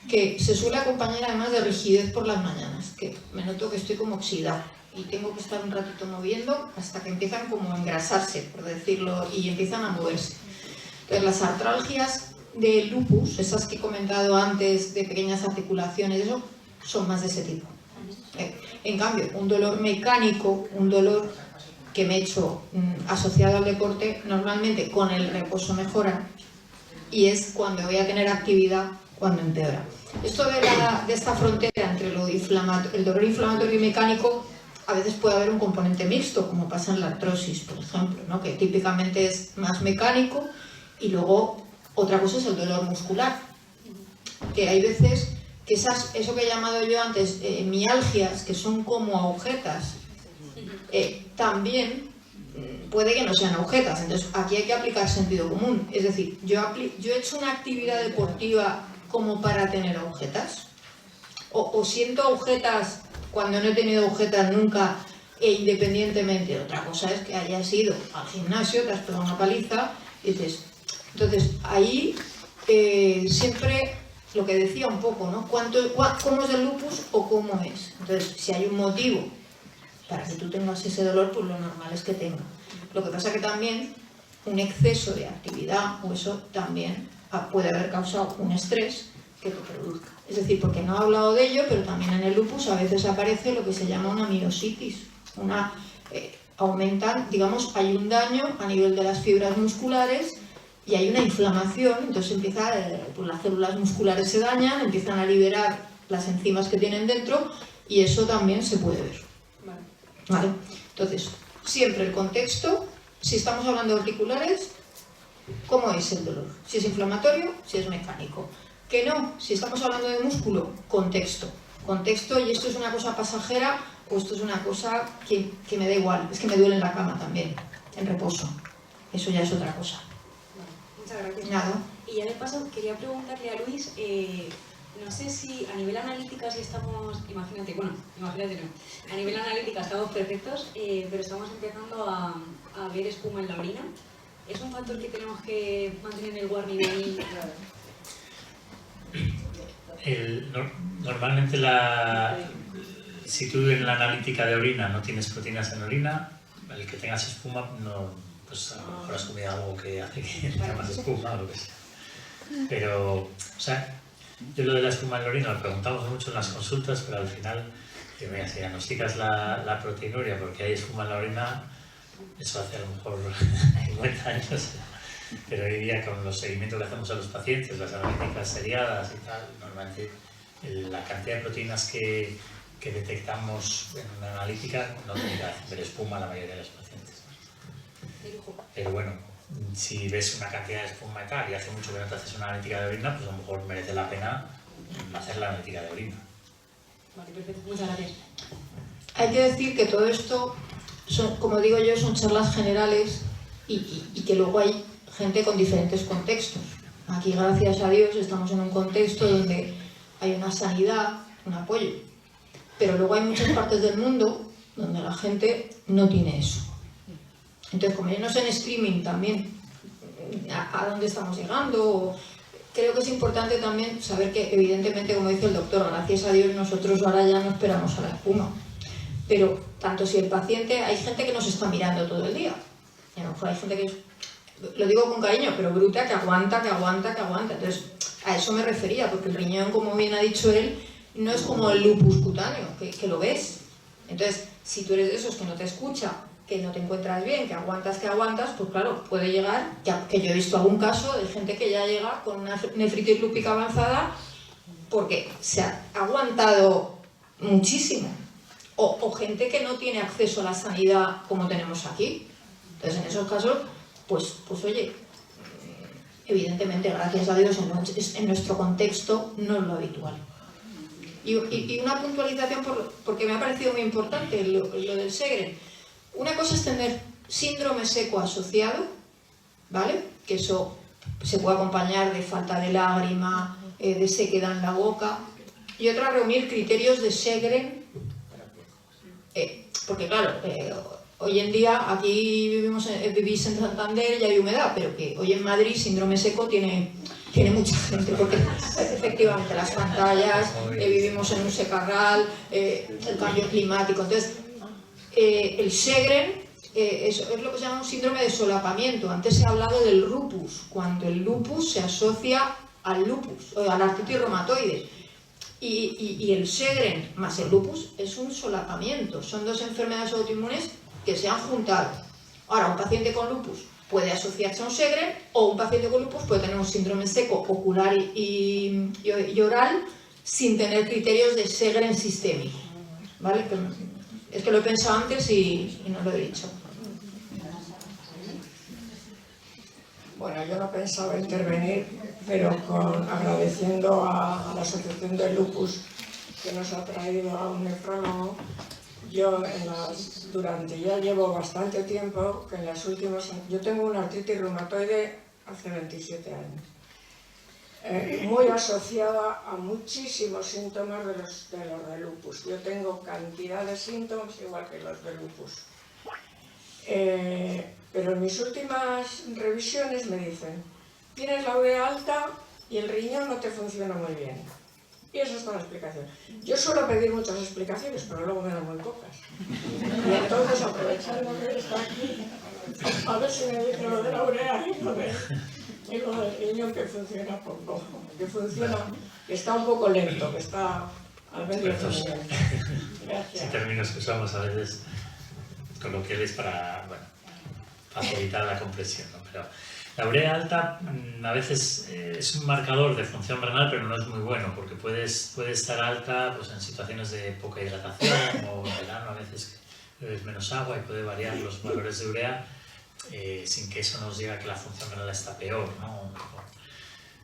que se suele acompañar además de rigidez por las mañanas, que me noto que estoy como oxidado y tengo que estar un ratito moviendo hasta que empiezan como a engrasarse, por decirlo, y empiezan a moverse. Entonces las artralgias de lupus, esas que he comentado antes de pequeñas articulaciones, eso, son más de ese tipo. En cambio, un dolor mecánico, un dolor que me he hecho asociado al deporte, normalmente con el reposo mejora y es cuando voy a tener actividad cuando empeora. Esto de esta frontera entre el dolor inflamatorio y mecánico, a veces puede haber un componente mixto, como pasa en la artrosis, por ejemplo, ¿no? Que típicamente es más mecánico, y luego otra cosa es el dolor muscular, que hay veces que eso que he llamado yo antes mialgias, que son como agujetas, también puede que no sean agujetas. Entonces aquí hay que aplicar sentido común. Es decir, yo he hecho una actividad deportiva como para tener agujetas, o siento agujetas cuando no he tenido agujetas nunca e independientemente. Otra cosa es que hayas ido al gimnasio, te has pegado una paliza y dices... Entonces ahí siempre lo que decía un poco, ¿no? ¿Cómo es el lupus o cómo es? Entonces, si hay un motivo para que tú tengas ese dolor, pues lo normal es que tenga. Lo que pasa que también un exceso de actividad o eso también puede haber causado un estrés que lo produzca. Es decir, porque no he hablado de ello, pero también en el lupus a veces aparece lo que se llama una miositis. Aumentan, digamos, hay un daño a nivel de las fibras musculares y hay una inflamación, entonces pues las células musculares se dañan, empiezan a liberar las enzimas que tienen dentro y eso también se puede ver. ¿Vale? Entonces, siempre el contexto, si estamos hablando de articulares, ¿cómo es el dolor? Si es inflamatorio, si es mecánico. Que no, si estamos hablando de músculo, contexto. Contexto, y esto es una cosa pasajera o esto es una cosa que me da igual, es que me duele en la cama también, en reposo. Eso ya es otra cosa. Muchas gracias. Nada. Y ya de paso quería preguntarle a Luis, no sé si a nivel analítica si estamos, imagínate no, a nivel analítica estamos perfectos, pero estamos empezando a ver espuma en la orina. ¿Es un factor que tenemos que mantener en el warning ahí? Normalmente si tú en la analítica de orina no tienes proteínas en orina, el que tengas espuma no, pues a lo mejor has comido algo que hace que tenga más espuma o lo que sea. Pero, o sea, yo lo de la espuma en la orina lo preguntamos mucho en las consultas, pero al final, mira, si diagnosticas la proteinuria porque hay espuma en la orina, eso hace a lo mejor 50 años. Pero hoy día con los seguimientos que hacemos a los pacientes, las analíticas seriadas y tal, normalmente la cantidad de proteínas que detectamos en una analítica no tiene que hacer espuma a la mayoría de los pacientes. Pero bueno, si ves una cantidad de espuma y tal, y hace mucho que no te haces una analítica de orina, pues a lo mejor merece la pena hacer la analítica de orina. Vale, perfecto. Muchas gracias. Hay que decir que todo esto, como digo yo, son charlas generales y que luego hay gente con diferentes contextos. Aquí, gracias a Dios, estamos en un contexto donde hay una sanidad, un apoyo. Pero luego hay muchas partes del mundo donde la gente no tiene eso. Entonces, como ya no sé en streaming también a dónde estamos llegando, creo que es importante también saber que, evidentemente, como dice el doctor, gracias a Dios nosotros ahora ya no esperamos a la espuma. Pero tanto si el paciente, hay gente que nos está mirando todo el día. Y a lo mejor hay gente que, lo digo con cariño, pero bruta, que aguanta. Entonces, a eso me refería, porque el riñón, como bien ha dicho él, no es como el lupus cutáneo, que lo ves. Entonces, si tú eres de esos que no te escucha, que no te encuentras bien, que aguantas, pues claro, puede llegar, que yo he visto algún caso de gente que ya llega con una nefritis lúpica avanzada porque se ha aguantado muchísimo. O gente que no tiene acceso a la sanidad como tenemos aquí. Entonces, en esos casos, pues oye, evidentemente, gracias a Dios, en nuestro contexto no es lo habitual. Y una puntualización, porque me ha parecido muy importante lo del Sjögren. Una cosa es tener síndrome seco asociado, ¿vale? Que eso se puede acompañar de falta de lágrima, de sequedad en la boca. Y otra, reunir criterios de Sjögren, porque claro, hoy en día aquí vivís en Santander y hay humedad, pero que hoy en Madrid síndrome seco tiene tiene mucha gente, porque efectivamente las pantallas, vivimos en un secarral, el cambio climático. Entonces, el Sjögren es lo que se llama un síndrome de solapamiento. Antes se ha hablado del lupus, cuando el lupus se asocia al lupus, a la artritis reumatoide. Y el Sjögren más el lupus es un solapamiento. Son dos enfermedades autoinmunes que se han juntado. Ahora, un paciente con lupus puede asociarse a un Sjögren, o un paciente con lupus puede tener un síndrome seco ocular y oral sin tener criterios de Sjögren sistémico. ¿Vale? Es que lo he pensado antes y no lo he dicho. Bueno, yo no pensaba intervenir, pero agradeciendo a la Asociación del Lupus que nos ha traído a un nefrólogo. Yo ya llevo bastante tiempo que en las últimas... Yo tengo una artritis reumatoide hace 27 años, muy asociada a muchísimos síntomas de los de lupus. Yo tengo cantidad de síntomas igual que los de lupus. Pero en mis últimas revisiones me dicen: tienes la urea alta y el riñón no te funciona muy bien. Y esa es toda la explicación. Yo suelo pedir muchas explicaciones, pero luego me dan muy pocas. Y entonces, aprovechando que él está aquí, a ver si me dice lo de la urea y lo del riñón, que funciona poco, que está un poco lento, que está al medio de Gracias. Sí, términos que usamos a veces coloquiales para facilitar la comprensión, ¿no? Pero la urea alta a veces es un marcador de función renal, pero no es muy bueno, porque puede estar alta pues, en situaciones de poca hidratación o en verano a veces bebes menos agua y puede variar los valores de urea sin que eso nos diga que la función renal está peor, ¿no?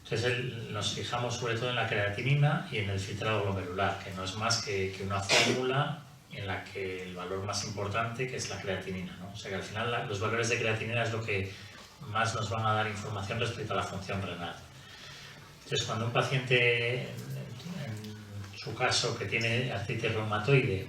Entonces nos fijamos sobre todo en la creatinina y en el filtrado glomerular, que no es más que una fórmula en la que el valor más importante que es la creatinina, ¿no? O sea que al final los valores de creatinina es lo que más nos van a dar información respecto a la función renal. Entonces, cuando un paciente, en su caso, que tiene artritis reumatoide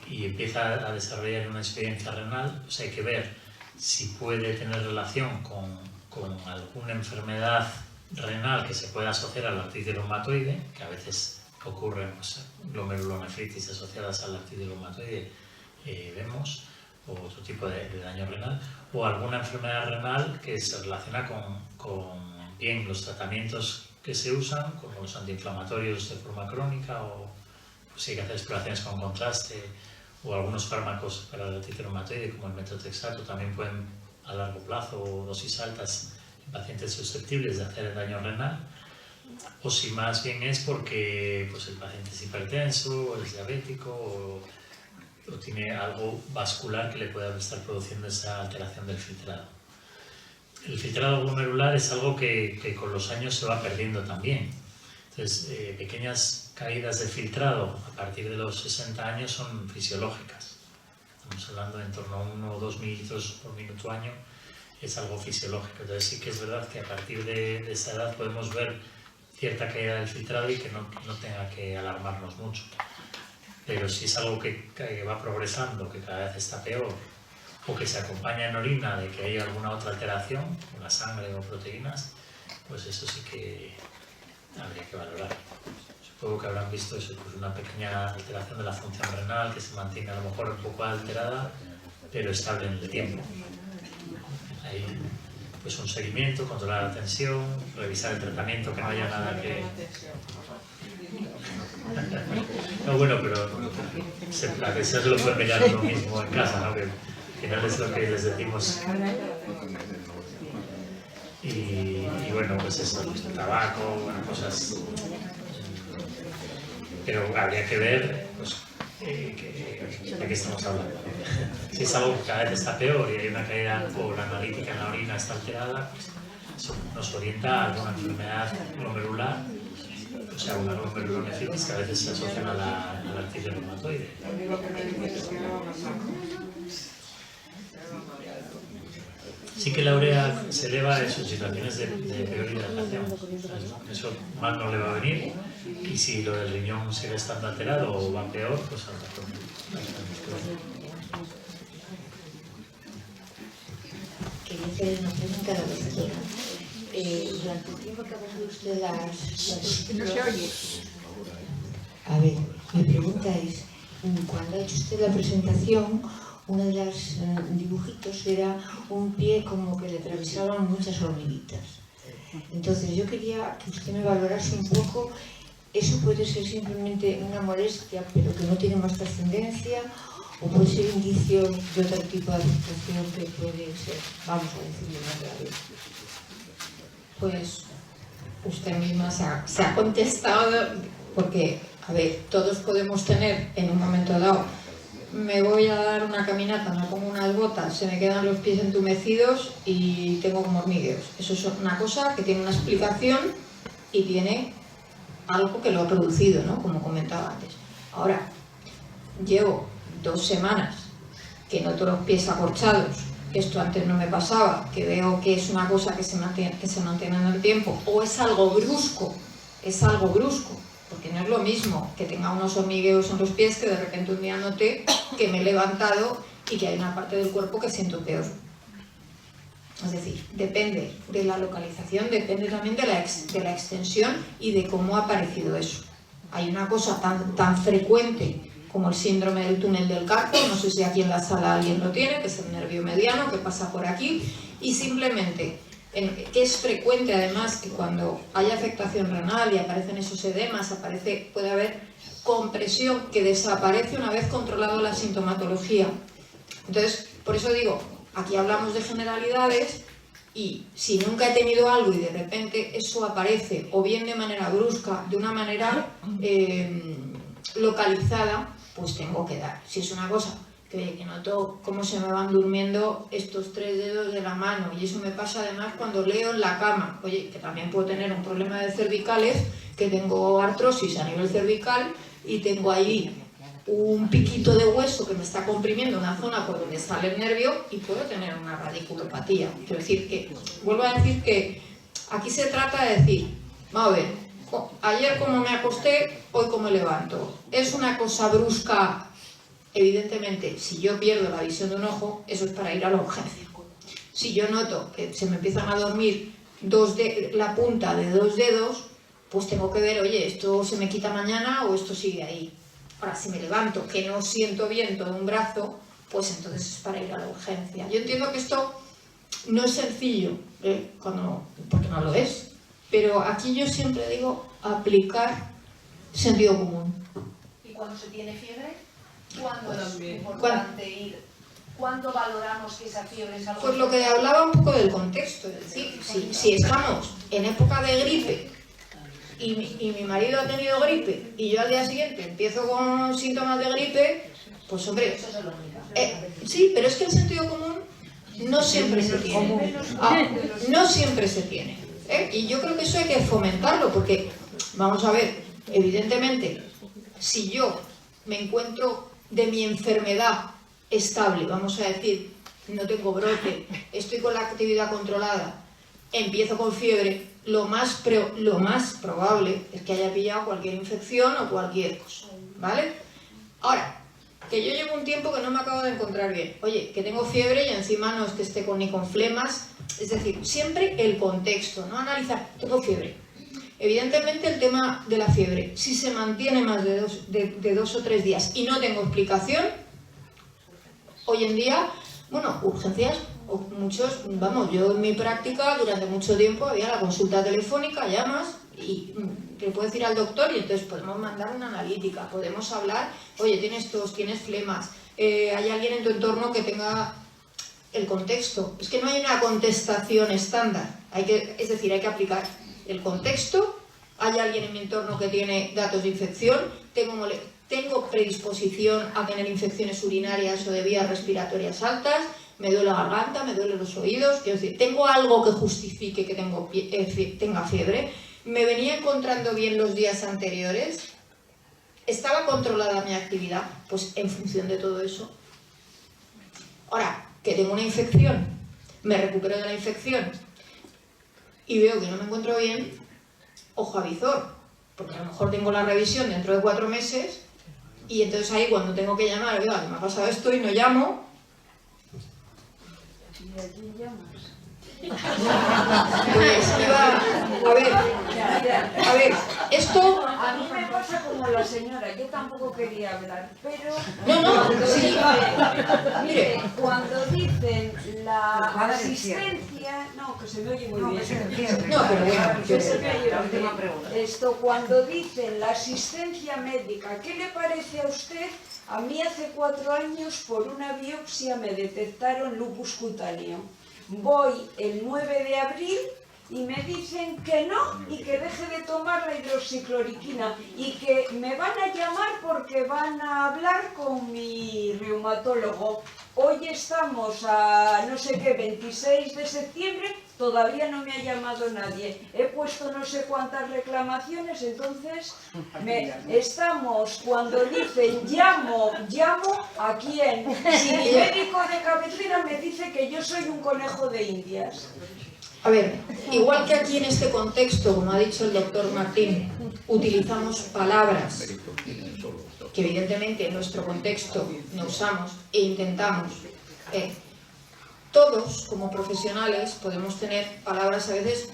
y empieza a desarrollar una experiencia renal, pues hay que ver si puede tener relación con alguna enfermedad renal que se pueda asociar a la artritis reumatoide, que a veces ocurren pues, glomerulonefritis asociadas a la artritis reumatoide, vemos, o otro tipo de daño renal, o alguna enfermedad renal que se relaciona con bien los tratamientos que se usan, como los antiinflamatorios de forma crónica, o si hay que hacer exploraciones con contraste, o algunos fármacos para la artritis reumatoide, como el metotrexato, también pueden a largo plazo o dosis altas en pacientes susceptibles de hacer daño renal, o si más bien es porque pues, el paciente es hipertenso, o es diabético, o tiene algo vascular que le pueda estar produciendo esa alteración del filtrado. El filtrado glomerular es algo que con los años se va perdiendo también. Entonces, pequeñas caídas de filtrado a partir de los 60 años son fisiológicas. Estamos hablando de en torno a 1 o 2 mililitros por minuto año, es algo fisiológico. Entonces sí que es verdad que a partir de esa edad podemos ver cierta caída del filtrado y que no tenga que alarmarnos mucho. Pero si es algo que va progresando, que cada vez está peor, o que se acompaña en orina de que hay alguna otra alteración, con la sangre o proteínas, pues eso sí que habría que valorar. Supongo que habrán visto eso, pues una pequeña alteración de la función renal que se mantiene a lo mejor un poco alterada, pero estable en el tiempo. Hay pues un seguimiento, controlar la tensión, revisar el tratamiento, que no haya nada que... No, bueno, pero la que se lo puede mirar uno mismo en casa, ¿no? Que al final es lo que les decimos. Y bueno, pues eso, el tabaco, bueno, cosas... Pero habría que ver, pues, de qué estamos hablando. Si es algo que cada vez está peor y hay una caída o la analítica en la orina está alterada, pues eso nos orienta a alguna enfermedad glomerular, o sea, una glomerulonefritis que a veces se asocian a la artritis reumatoide. Sí que la urea se eleva en sus situaciones de peor hidratación. Eso mal no le va a venir. Y si lo del riñón sigue estando alterado o va peor, pues a lo mejor. Quería hacer una pregunta a la doctora. durante el tiempo que ha pasado usted las... No se oye. A ver, mi pregunta es, cuando ha hecho usted la presentación, uno de los dibujitos era un pie como que le atravesaban muchas hormiguitas. Entonces yo quería que usted me valorase un poco, eso puede ser simplemente una molestia, pero que no tiene más trascendencia, o puede ser indicio de otro tipo de afectación que puede ser, vamos a decirlo más grave. Pues usted misma se ha contestado, porque, a ver, todos podemos tener en un momento dado, me voy a dar una caminata, me pongo unas botas, se me quedan los pies entumecidos y tengo como hormigueos. Eso es una cosa que tiene una explicación y tiene algo que lo ha producido, ¿no? Como comentaba antes. Ahora, llevo 2 semanas que noto los pies acorchados, esto antes no me pasaba, que veo que es una cosa que se mantiene en el tiempo, o es algo brusco, porque no es lo mismo que tenga unos hormigueos en los pies que de repente un día noté que me he levantado y que hay una parte del cuerpo que siento peor. Es decir, depende de la localización, depende también de la extensión y de cómo ha aparecido eso. Hay una cosa tan frecuente como el síndrome del túnel del carpo, no sé si aquí en la sala alguien lo tiene, que es el nervio mediano que pasa por aquí, y simplemente, que es frecuente además que cuando hay afectación renal y aparecen esos edemas, puede haber compresión que desaparece una vez controlado la sintomatología. Entonces, por eso digo, aquí hablamos de generalidades y si nunca he tenido algo y de repente eso aparece, o bien de manera brusca, de una manera localizada, pues tengo que dar. Si es una cosa que noto cómo se me van durmiendo estos 3 dedos de la mano, y eso me pasa además cuando leo en la cama, oye, que también puedo tener un problema de cervicales, que tengo artrosis a nivel cervical y tengo ahí un piquito de hueso que me está comprimiendo una zona por donde sale el nervio y puedo tener una radiculopatía. Quiero decir que, vuelvo a decir que aquí se trata de decir, vamos a ver, ayer como me acosté, hoy como me levanto. Es una cosa brusca, evidentemente, si yo pierdo la visión de un ojo, eso es para ir a la urgencia. Si yo noto que se me empiezan a dormir la punta de 2 dedos, pues tengo que ver, oye, esto se me quita mañana o esto sigue ahí. Ahora, si me levanto, que no siento bien todo un brazo, pues entonces es para ir a la urgencia. Yo entiendo que esto no es sencillo, porque no lo es. Pero aquí yo siempre digo aplicar sentido común. ¿Y cuando se tiene fiebre? ¿Cuándo es importante ir? ¿Cuándo valoramos que esa fiebre es algo? Pues lo que hablaba un poco del contexto, es decir, si estamos en época de gripe y mi marido ha tenido gripe y yo al día siguiente empiezo con síntomas de gripe, pues hombre, sí, pero es que el sentido común no siempre se tiene. No siempre se tiene. Y yo creo que eso hay que fomentarlo, porque, vamos a ver, evidentemente, si yo me encuentro de mi enfermedad estable, vamos a decir, no tengo brote, estoy con la actividad controlada, empiezo con fiebre, lo más probable es que haya pillado cualquier infección o cualquier cosa, ¿vale? Ahora, que yo llevo un tiempo que no me acabo de encontrar bien, oye, que tengo fiebre y encima no es que esté ni con flemas, es decir, siempre el contexto, no analizar, tengo fiebre. Evidentemente el tema de la fiebre, si se mantiene más de 2 o 3 días y no tengo explicación, hoy en día, bueno, urgencias, muchos, vamos, yo en mi práctica durante mucho tiempo había la consulta telefónica, llamas y le puedes decir al doctor y entonces podemos mandar una analítica, podemos hablar, oye, tienes tos, tienes flemas, hay alguien en tu entorno que tenga el contexto. Es que no hay una contestación estándar, es decir, hay que aplicar el contexto, hay alguien en mi entorno que tiene datos de infección, tengo predisposición a tener infecciones urinarias o de vías respiratorias altas, me duele la garganta, me duelen los oídos, quiero decir, tengo algo que justifique que tenga fiebre, me venía encontrando bien los días anteriores, estaba controlada mi actividad, pues en función de todo eso. Ahora, que tengo una infección, me recupero de la infección y veo que no me encuentro bien, ojo a visor, porque a lo mejor tengo la revisión dentro de 4 meses y entonces ahí cuando tengo que llamar, oiga, me ha pasado esto y no llamo. Pues a ver, esto... A mí me pasa como la señora, yo tampoco quería hablar, pero... No, sí. Mire, cuando dicen la asistencia... No, que se me oye muy bien. No, pero bueno. Que se me oye muy bien. Esto, cuando dicen la asistencia médica, ¿qué le parece a usted? A mí hace 4 años por una biopsia me detectaron lupus cutáneo. Voy el 9 de abril y me dicen que no y que deje de tomar la hidroxicloroquina y que me van a llamar porque van a hablar con mi reumatólogo. Hoy estamos a no sé qué, 26 de septiembre, todavía no me ha llamado nadie. He puesto no sé cuántas reclamaciones, entonces estamos cuando dicen llamo, ¿a quién? Si mi médico de cabecera me dice que yo soy un conejo de Indias. A ver, igual que aquí en este contexto, como ha dicho el doctor Martín, utilizamos palabras que evidentemente en nuestro contexto no usamos e intentamos. Todos, como profesionales, podemos tener palabras a veces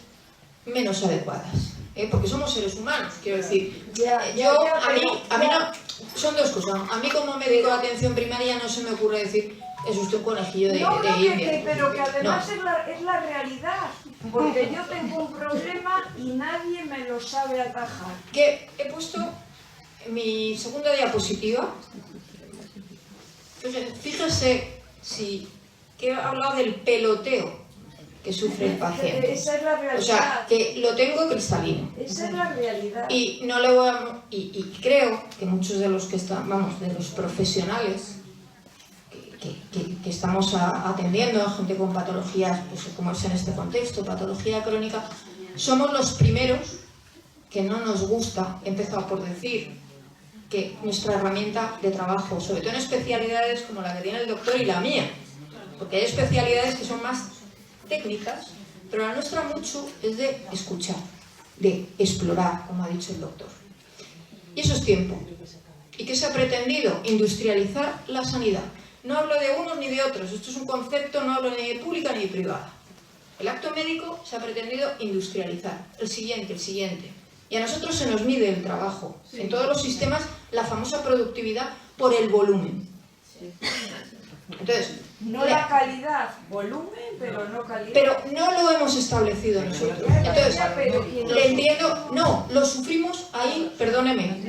menos adecuadas, porque somos seres humanos, quiero decir. A mí no, son dos cosas. A mí como médico de atención primaria no se me ocurre decir es usted un conejillo de India. Pero que además es la realidad, porque yo tengo un problema y nadie me lo sabe atajar. Que he puesto mi segunda diapositiva. Fíjese que he hablado del peloteo que sufre el paciente. Esa es la realidad. O sea, que lo tengo cristalino. Esa es la realidad. Y no le voy a... Y creo que muchos de los que están, de los profesionales que estamos atendiendo a gente con patologías, pues como es en este contexto, patología crónica, somos los primeros que no nos gusta, empezar por decir que nuestra herramienta de trabajo, sobre todo en especialidades como la que tiene el doctor y la mía, porque hay especialidades que son más técnicas, pero la nuestra mucho es de escuchar, de explorar, como ha dicho el doctor. Y eso es tiempo. ¿Y qué se ha pretendido? Industrializar la sanidad. No hablo de unos ni de otros, esto es un concepto, no hablo ni de pública ni de privada. El acto médico se ha pretendido industrializar. El siguiente. Y a nosotros se nos mide el trabajo. En todos los sistemas, la famosa productividad por el volumen. Entonces, no la calidad, volumen, pero no calidad. Pero no lo hemos establecido nosotros. Entonces, le entiendo, no, lo sufrimos ahí, perdóneme,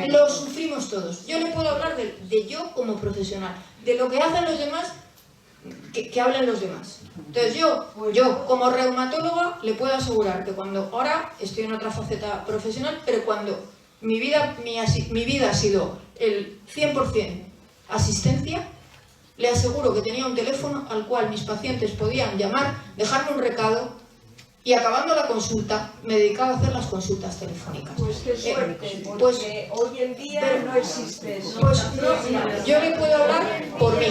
lo sufrimos todos. Yo no puedo hablar de yo como profesional, de lo que hacen los demás, que hablen los demás. Entonces yo como reumatóloga le puedo asegurar que ahora estoy en otra faceta profesional, pero cuando mi vida ha sido el 100% asistencia, le aseguro que tenía un teléfono al cual mis pacientes podían llamar, dejarme un recado y acabando la consulta me dedicaba a hacer las consultas telefónicas. Pues qué suerte, porque hoy en día no existe eso. Pues no, yo le puedo hablar por mí.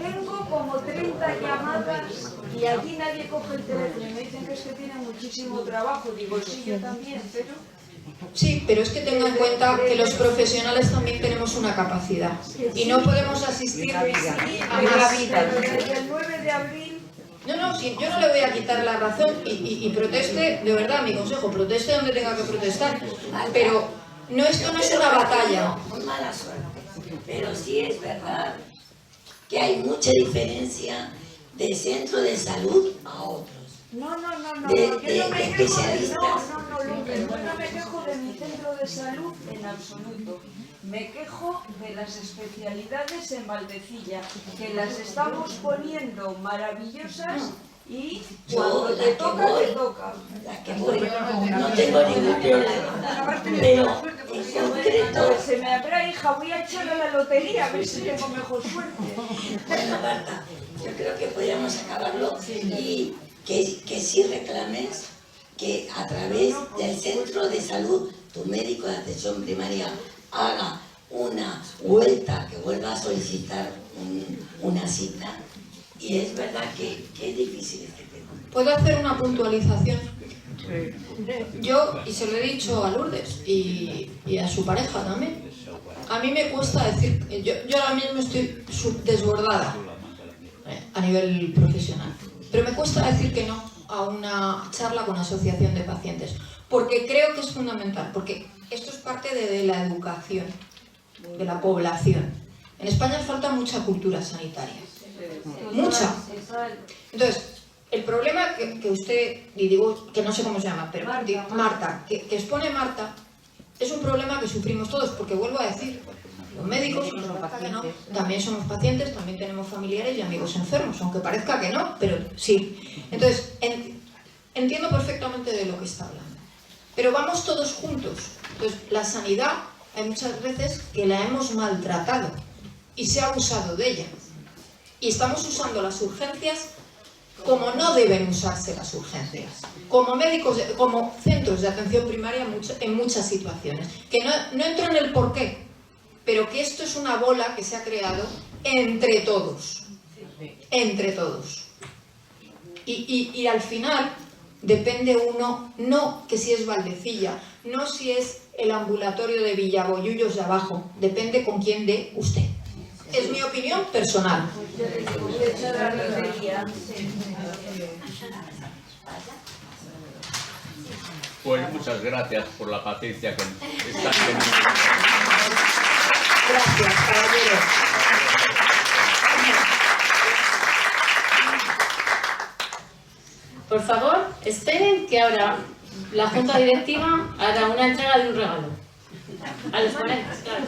Tengo como 30 llamadas y aquí nadie coge el teléfono y me dicen que es que tiene muchísimo trabajo. Digo, sí, yo también, pero... Sí, pero es que tenga en cuenta que los profesionales también tenemos una capacidad y no podemos asistir a más. Desde el 9 de abril... No, sí, yo no le voy a quitar la razón y proteste, de verdad, mi consejo, proteste donde tenga que protestar, pero esto no es una batalla. Muy mala suerte, pero sí es verdad que hay mucha diferencia de centro de salud a otros. No, yo no me de quejo especialistas. yo no me quejo de mi centro de salud en absoluto. Me quejo de las especialidades en Valdecilla, que las estamos poniendo maravillosas y cuando te toca, te toca. La que voy, no tengo ningún problema, pero en concreto... Se me habrá, hija, voy a echar a la lotería a ver si tengo mejor suerte. Bueno, Marta, yo creo que podríamos acabarlo y que sí reclames que a través del centro de salud tu médico de atención primaria haga una vuelta, que vuelva a solicitar una cita. Y es verdad que es difícil este tema. ¿Puedo hacer una puntualización? Yo, y se lo he dicho a Lourdes y a su pareja también, a mí me cuesta decir, yo ahora mismo estoy desbordada a nivel profesional. pero me cuesta decir que no a una charla con asociación de pacientes, porque creo que es fundamental, porque esto es parte de la educación de la población. En España falta mucha cultura sanitaria, mucha. Entonces, el problema que usted, y digo que no sé cómo se llama, pero Marta, que expone Marta, es un problema que sufrimos todos, porque vuelvo a decir, los médicos, también somos pacientes, también tenemos familiares y amigos enfermos, aunque parezca que no, pero sí. Entonces, entiendo perfectamente de lo que está hablando. Pero vamos todos juntos. Entonces, la sanidad, hay muchas veces que la hemos maltratado y se ha abusado de ella. Y estamos usando las urgencias como no deben usarse las urgencias. Como médicos, como centros de atención primaria en muchas situaciones. Que no entro en el porqué, pero que esto es una bola que se ha creado entre todos. Entre todos. Y al final depende uno, no que si es Valdecilla, no si es el ambulatorio de Villabollullos de abajo, depende con quién dé usted. Es mi opinión personal. Pues muchas gracias por la paciencia que estás teniendo. Gracias, caballero. Por favor, esperen que ahora la Junta Directiva hará una entrega de un regalo. A los ponentes, claro.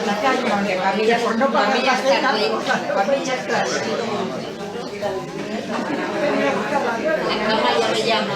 La cama ya me llama.